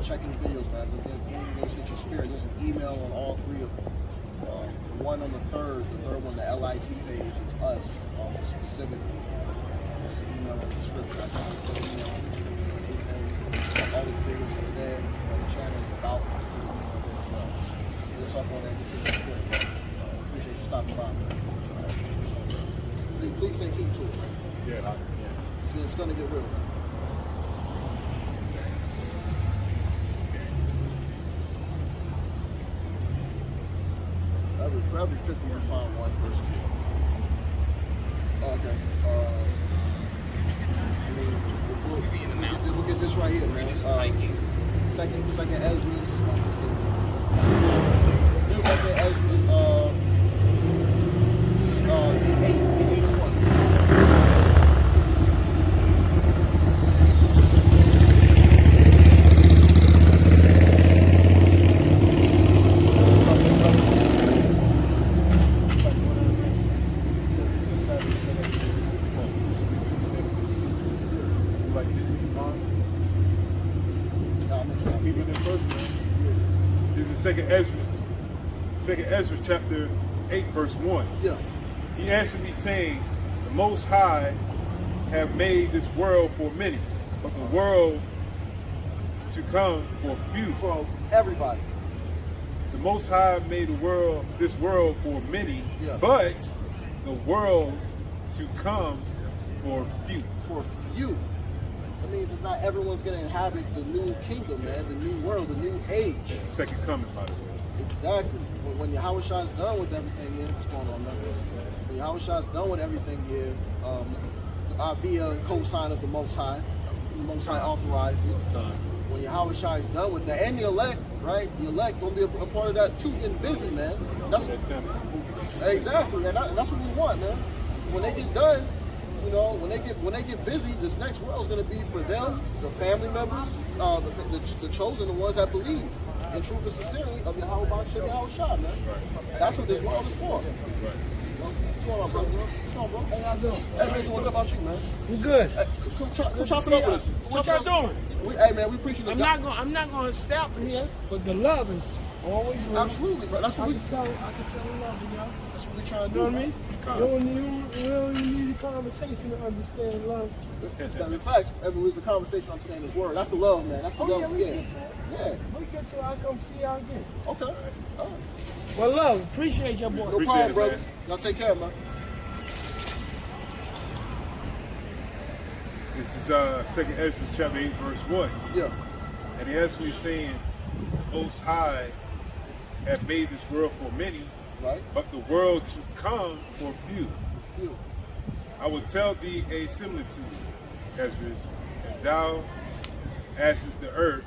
Checking videos, man. If those hit your spirit, there's an email on all three of them. The one on the third one, the LIT page is us, specifically. There's an email on the description. I can put an email on the description. All the videos are there. The channel is about to see the email there as well. Hit us up on that to see your spirit. Appreciate you stopping by, man. Please take heed to it, man. Yeah. It's gonna get real, man. For every 50, we find one person. Oh, okay. We'll get this right here, man. Second Ezra's. Second Ezra's. The 81. Second Ezra chapter 8, verse 1. Yeah. He answered me saying, the Most High have made this world for many, but the world to come for few. For everybody. The Most High made this world for many, Yeah. but the world to come for few. For few. That means it's not everyone's going to inhabit the new kingdom, man, the new world, the new age. It's the second coming, by the way. Exactly. When Yahawashi's done with everything here, what's going on, man? When Yahawashi's done with everything here, via co-sign of the Most High authorized it. When Yahawashai is done with that, and the elect, right? The elect gonna be a part of that too, getting busy, man. That's exactly, and that's what we want, man. When they get done, you know, when they get busy, this next world is gonna be for them, the family members, the chosen, the ones that believe in truth and sincerity of Yahawashai, man. That's what this world is for. What's going on, bro? What's going on, bro? Hey, how you doing? Hey, man, what about you, man? We good. Hey, come chop it up with us. What y'all doing? Hey, man, we appreciate it. I'm not gonna stop here, but the love is always real. Absolutely, bro. That's what I can tell the love in y'all. that's what we trying to You know do. what I mean? You don't even need a conversation to understand love. In fact, it's a conversation, understand his word. That's the love, man. That's the love. Yeah, we get Yeah. We get to, I'll come see y'all again. Okay. All right. Well, love, appreciate your boy. No Appreciate problem, it, brother. man. Y'all take care, man. This is 2nd Ezra chapter 8, verse 1. Yeah. And he answered me saying, the Most High have made this world for many, Right. but the world to come for few. You. I will tell thee a similitude, Ezra, as thou askest the earth,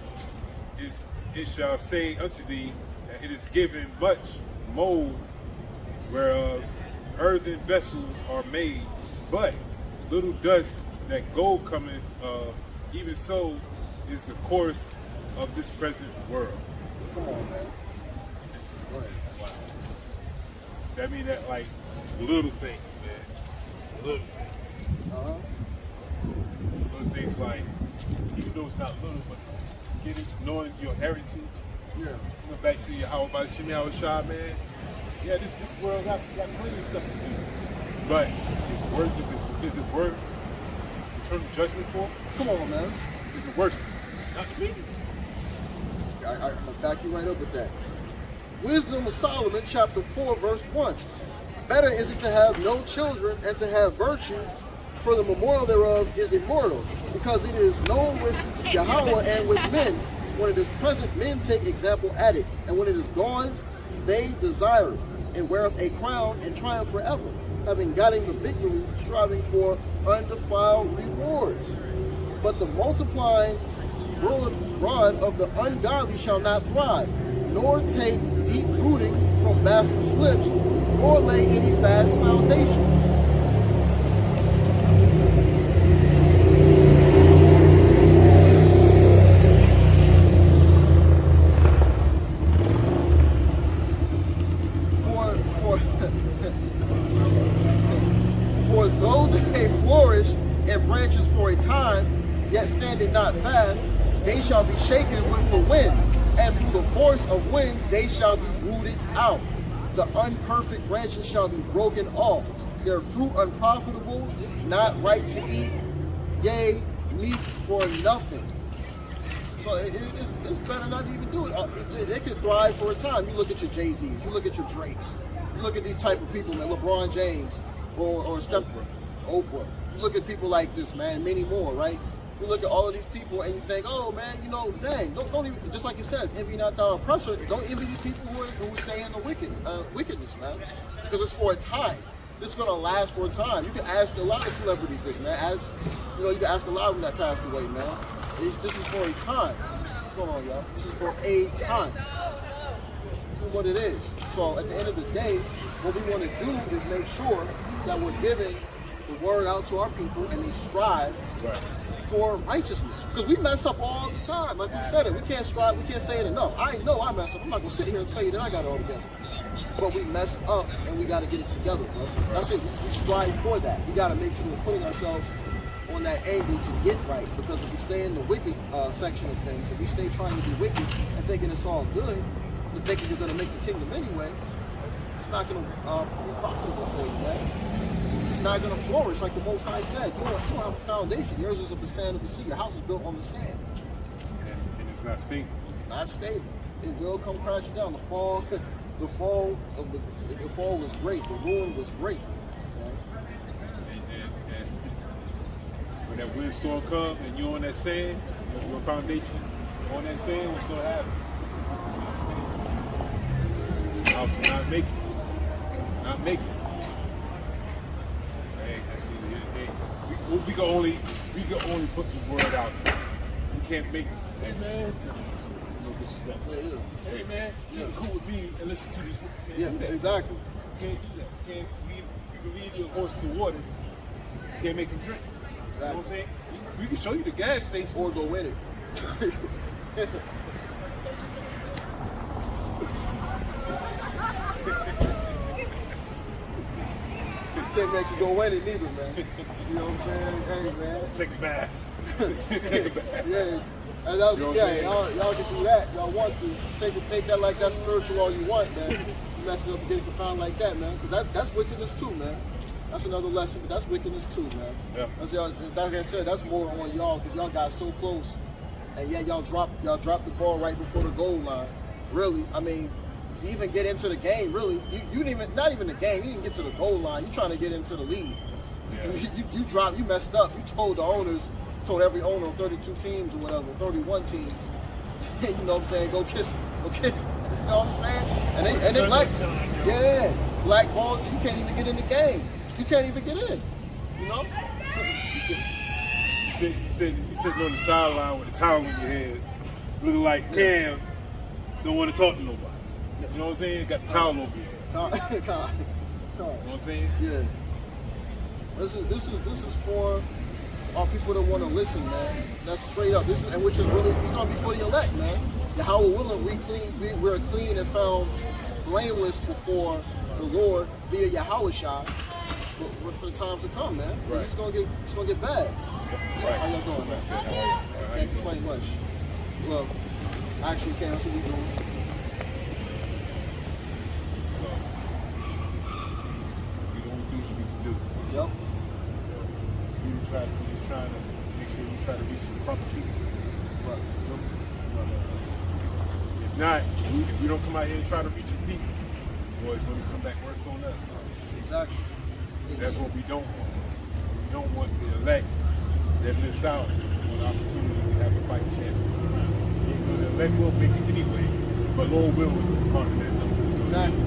it shall say unto thee that it is given much mold, whereof earthen vessels are made, but little dust that gold cometh of, even so is the course of this present world. Come on, man. Go ahead. Wow. That mean that like little things, man. Little things. Uh-huh. Little things like, even though it's not little, but getting knowing your heritage. Yeah. Coming back to your Yahawashai, man. Yeah, this world got plenty of stuff to do. But is it worth eternal judgment for? Come on, man. Is it worth it? Not to me. I'm going to back you right up with that. Wisdom of Solomon, chapter 4, verse 1. Better is it to have no children and to have virtue, for the memorial thereof is immortal, because it is known with Yahweh and with men. When it is present, men take example at it, and when it is gone, they desire it, and weareth a crown and triumph forever, having gotten the victory, striving for undefiled rewards. But the multiplying rod of the ungodly shall not thrive, nor take deep rooting from bastard slips, nor lay any fast foundation. For though they flourish and branches for a time, yet standing not fast, they shall be shaken with the wind, and through the force of winds they shall be rooted out. The unperfect branches shall be broken off, their fruit unprofitable, not right to eat, yea, meat for nothing. So it's better not to even do it. They can thrive for a time. You look at your Jay-Z's, you look at your Drakes, you look at these type of people, man, LeBron James, or Steph, Oprah. You look at people like this, man, many more, right? You look at all of these people and you think, oh man, you know, dang, don't even, just like it says, envy not thy oppressor. Don't envy the people who stay in the wickedness, man, because it's for a time. This is gonna last for a time. You can ask a lot of celebrities this, man. As you know, you can ask a lot of them that passed away, man. This is for a time. What's going on, y'all? This is for a time. This is what it is. So at the end of the day, what we want to do is make sure that we're giving the word out to our people and they strive for righteousness. Because we mess up all the time. Like we said it, we can't strive, we can't say it enough. I know I mess up. I'm not gonna sit here and tell you that I got it all together. But we mess up and we gotta get it together, bro. That's it. We strive for that. We gotta make sure we're putting ourselves on that angle to get right. Because if we stay in the wicked section of things, if we stay trying to be wicked and thinking it's all good, and thinking you're gonna make the kingdom anyway, not going to be profitable for you, man. It's not going to flourish like the Most High said. You don't have a foundation. Yours is of the sand of the sea. Your house is built on the sand. And it's not stable. Not stable. It will come crashing down. The fall was great. The ruin was great. Right? And when that windstorm comes and you're on that sand, your foundation on that sand, what's going to happen? House will not make it. Not make it. Hey, that's neither here nor there. We can only put the word out there. We can't make it. Hey man, no disrespect. Hey man, you can cool with me and listen to this. Yeah, exactly. You can't do that. You can lead your horse to water. You can't make him drink. You know what I'm saying? We can show you the gas station. Or go win it. Can't make you go win it neither, man. You know what I'm saying? Hey, man. Take it back. Take it back. Yeah. And You know what I'm saying? y'all can do that. Y'all want to take that like that's spiritual all you want, man. You mess it up and get it confounded like that, man. Because that's wickedness too, man. That's another lesson, but that's wickedness too, man. Yeah. That's y'all, like I said, that's more on y'all because y'all got so close, and yet y'all dropped the ball right before the goal line. Really, I mean, you even get into the game. Really, you didn't even not even the game. You didn't get to the goal line. You trying to get into the lead. Yeah. You dropped. You messed up. You told every owner of 32 teams or whatever, 31 teams. You know what I'm saying? Go kiss. You know what I'm saying? And they like, black balls. You can't even get in the game. You can't even get in. You know? You sitting on the sideline with a towel in your head, looking like Cam, don't want to talk to nobody. You know what I'm saying? Got the towel over your head. You know what I'm saying? Yeah. This is for our people that want to listen, man. That's straight up. This is gonna be for the elect, man. Yahweh willing, we're clean and found blameless before the Lord via Yahawashi. But for the times to come, man. Right. It's gonna get bad. Right. How y'all doing, man? Can't complain much. Well, actually, can't. That's what we doing. So, we don't do what we can do. Yep. We're just trying to make sure we try to reach the proper people. Right. If not, if we don't come out here and try to reach the people, boy, it's going to come back worse on us. Exactly. That's what we don't want. We don't want the elect that miss out on the opportunity to have a fighting chance. The elect will make it anyway, but Lord will be part of that number. Exactly.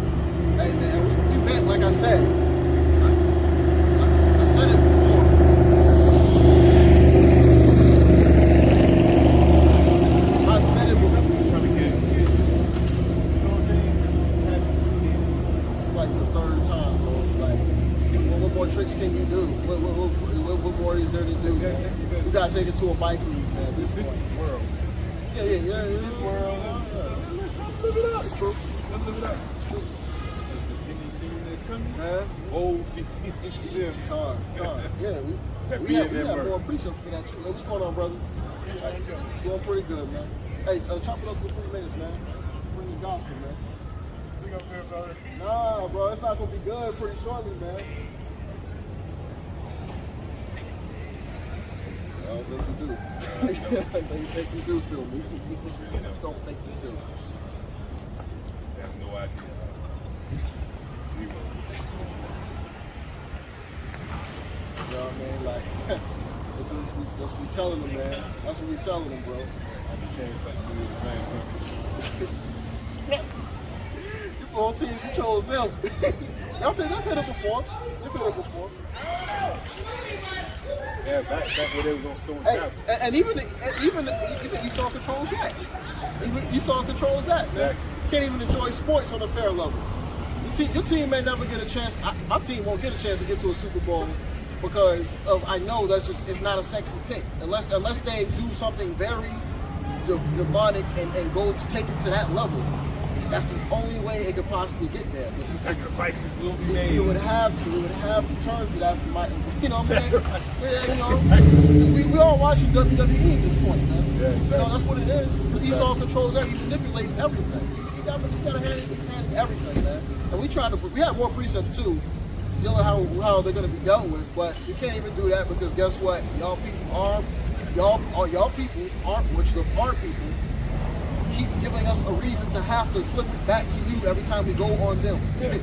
Hey man, we meant, like I said, I said it before. Trying to get, you know what I'm saying? It's like the third time, bro. Like, what more tricks can you do? What more is there to do? You gotta take it to a bike league, man. At this point. World. Yeah. This world. Live it up. It's true. Let's live it up. Anything that's coming, old people. Yeah, we have more precepts for that too. What's going on, brother? Doing pretty good, man. Hey, chop it up for 3 minutes, man. Bring the gospel, man. We up there, brother. Nah, bro, it's not gonna be good pretty shortly, man. I don't think you do. I don't think you do feel me. Don't think you do. I have no idea. Zero. You know what I mean? Like, that's what we telling them, man. That's what we telling them, bro. I became like You four teams, you chose them. Y'all played it before. You played it before. Yeah, back where they was on Stone Hey, Chapel. and even Esau controls that. Even Esau controls that, man. Exactly. Can't even enjoy sports on a fair level. Your team may never get a chance. My team won't get a chance to get to a Super Bowl because I know it's not a sexy pick unless they do something very demonic and go to take it to that level. That's the only way it could possibly get there. Sacrifices will be made. It would have to turn to that. You know what I'm saying? Yeah, you know, we all watching WWE at this point, man. Yeah, You know, that's what it is. But Esau controls everything. He manipulates everything. You got a hand in his hand. everything, man. And we have more precepts too, dealing how they're going to be dealt with, but you can't even do that because guess what? Y'all people, which is our people, keep giving us a reason to have to flip it back to you every time we go on them. Yeah.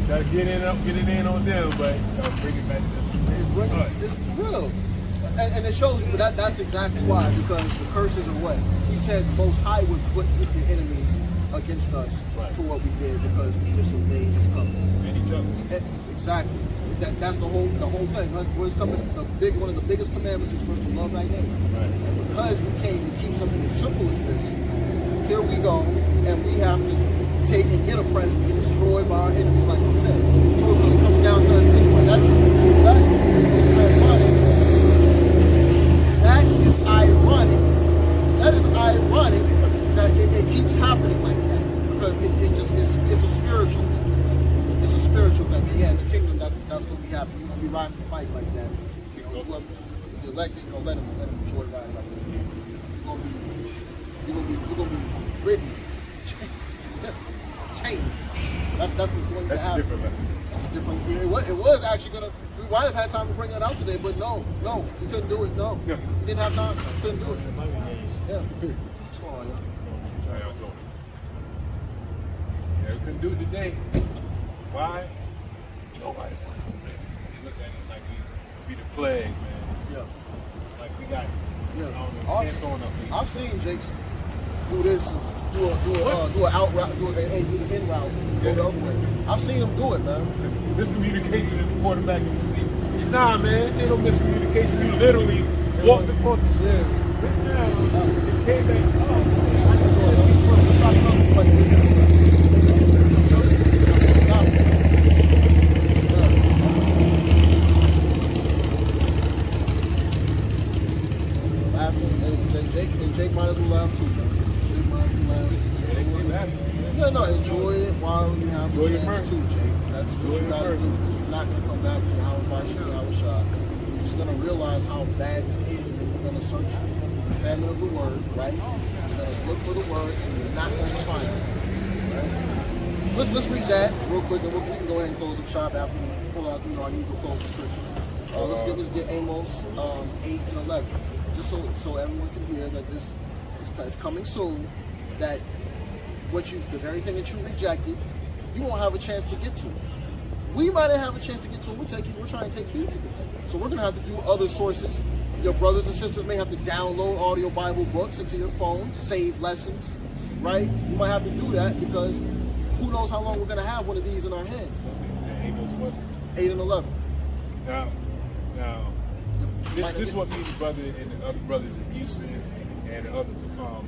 Try to get it in on them, but bring it back to us. It's for real. And it shows you, but that's exactly why, because the curses are what? He said the Most High would put the enemies against us for what we did because we disobeyed his covenant. And each other. Exactly. That's the whole thing. One of the biggest commandments is for us to love thy neighbor. Right. And because we can't even keep something as simple as this, here we go, and we have to take and get oppressed and get destroyed by our enemies, like you said. So it really comes down to us anyway. That is ironic. That is ironic that it keeps happening like that because it's a spiritual thing. It's a spiritual thing. And yeah, in the kingdom, that's going to be happening. You're going to be riding the bike like that. You know, whoever the elected, you're going to let them enjoy riding like that. You're going to be ridden. Chains. That's what's going to happen. That's a different lesson. That's a different. It was actually going to. We might have had time to bring it out today, but no, we couldn't do it. No, Yeah. we didn't have time. We couldn't do it. Yeah. What's going on, y'all? How y'all doing? Yeah, we couldn't do it today. Why? Nobody wants to listen. They look at it like we the plague, man. Yeah. Like we got I've seen Jakes do this, do an out route, do the in route, go the other way. I've seen him do it, man. Miscommunication in the quarterback and the receiver. Nah, man, ain't no miscommunication. You literally walked across the field. Right now, it came back. Jake might as well laugh too, man. Jake might as well laugh. Yeah, no, enjoy it while you have the chance too, Jake. That's what you gotta do. You're not gonna come back to Yahawashi. You're just gonna realize how bad this is, and then you're gonna search the famine of the word, right? You're gonna look for the word, and you're not gonna find it. Right? Let's read that real quick, and we can go ahead and close the shop after we pull out our usual closing scripture. Let's get Amos 8 and 11. Just so everyone can hear that it's coming soon, that the very thing that you rejected, you won't have a chance to get to. We might not have a chance to get to it. We're trying to take heed to this. So we're going to have to do other sources. Your brothers and sisters may have to download audio Bible books into your phones, save lessons, right? You might have to do that because who knows how long we're going to have one of these in our hands. 8 and 11. Now, this is what me and the brother and the other brothers in Houston and the other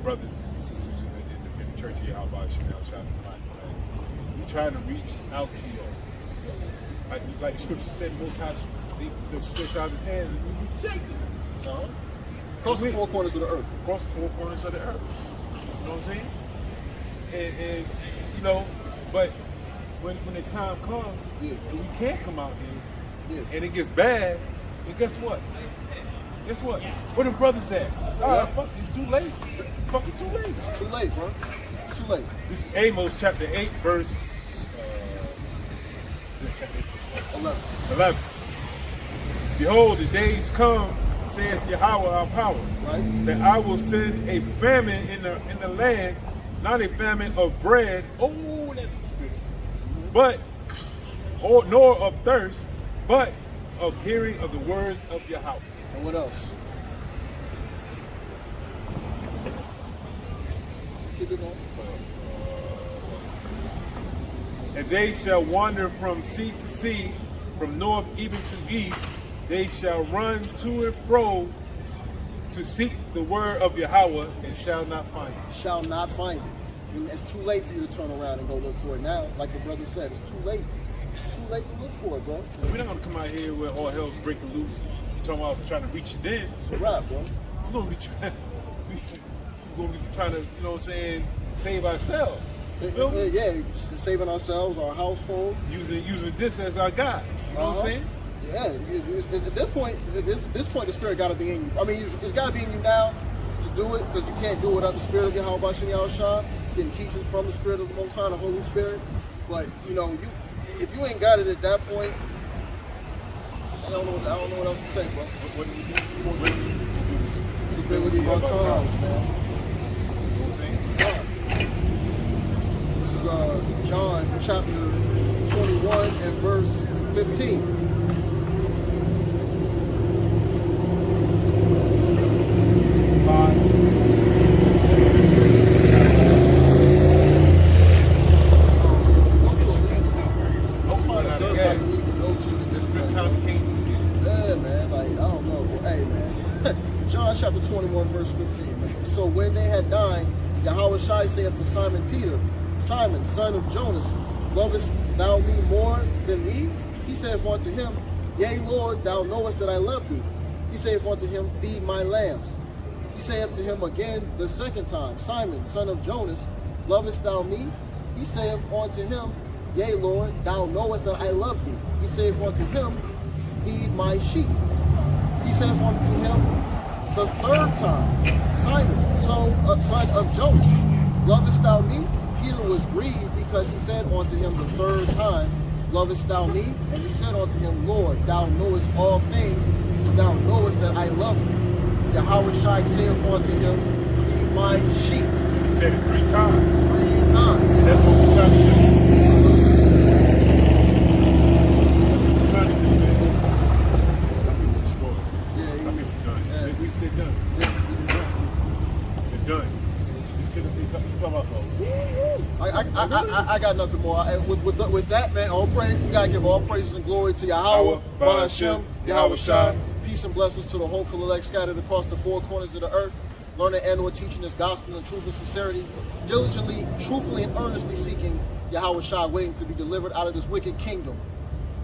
brothers and sisters in the church of Yahawashi now trying to find. We're trying to reach out to you. Like the scripture said, Most High stretch out his hands and we reject it. Across the four corners of the earth. Across the four corners of the earth. You know what I'm saying? And you know, but when the time comes and we can't come out here and it gets bad, and guess what? Where the brothers at? Fuck, it's too late. Fucking too late. It's too late, bro. It's too late. This is Amos chapter 8, verse 11. Behold, the days come, saith Yahweh our power, right? That I will send a famine in the land, not a famine of bread. Oh, that's the spirit. But nor of thirst, but of hearing of the words of Yahweh. And what else? Keep it going. And they shall wander from sea to sea, from north even to east. They shall run to and fro to seek the word of Yahweh and shall not find it. Shall not find it. I mean, it's too late for you to turn around and go look for it now. Like the brother said, it's too late. It's too late to look for it, bro. We're not gonna come out here where all hell's breaking loose. Talking about trying to reach it in. It's a wrap, bro. We're gonna be trying to, you know what I'm saying, save ourselves. Yeah, saving ourselves, our household. Using this as our God. You know what I'm saying? Yeah, at this point, the spirit got to be in you. I mean, it's got to be in you now to do it because you can't do it without the spirit of Yahawashi. getting teachings from the Spirit of the Most High, the Holy Spirit. But you know, if you ain't got it at that point, I don't know what else to say, bro. What do you do? Stability of our times, man. This is John chapter 21 and verse 15. Chapter 21, verse 15. Man. So when they had dined, Yahawashi saith to Simon Peter, Simon, son of Jonas, lovest thou me more than these? He saith unto him, Yea, Lord, thou knowest that I love thee. He saith unto him, Feed my lambs. He saith to him again the second time, Simon, son of Jonas, lovest thou me? He saith unto him, Yea, Lord, thou knowest that I love thee. He saith unto him, Feed my sheep. He saith unto him the third time, Simon, son of Jonas, lovest thou me? Peter was grieved because he said unto him the third time, Lovest thou me? And he said unto him, Lord, thou knowest all things, and thou knowest that I love thee. Yahawashi saith unto him, Feed my sheep. He said it 3 times. 3 times. That's what we're trying to do. They're done. They're done. This shit is talking about. I got nothing more. With that, man, all praise. We gotta give all praises and glory to Yahweh, Ba'ashem, Yahawashi. Peace and blessings to the hopeful elect scattered across the 4 corners of the earth, learning and/or teaching this gospel in truth and sincerity, diligently, truthfully, and earnestly seeking Yahawashi, waiting to be delivered out of this wicked kingdom.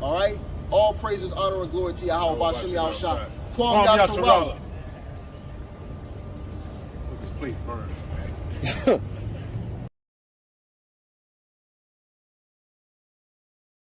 All right. All praises, honor, and glory to Yahweh, Ba'ashem, Yahawashi. Kwam Yasharala. This place burns, man.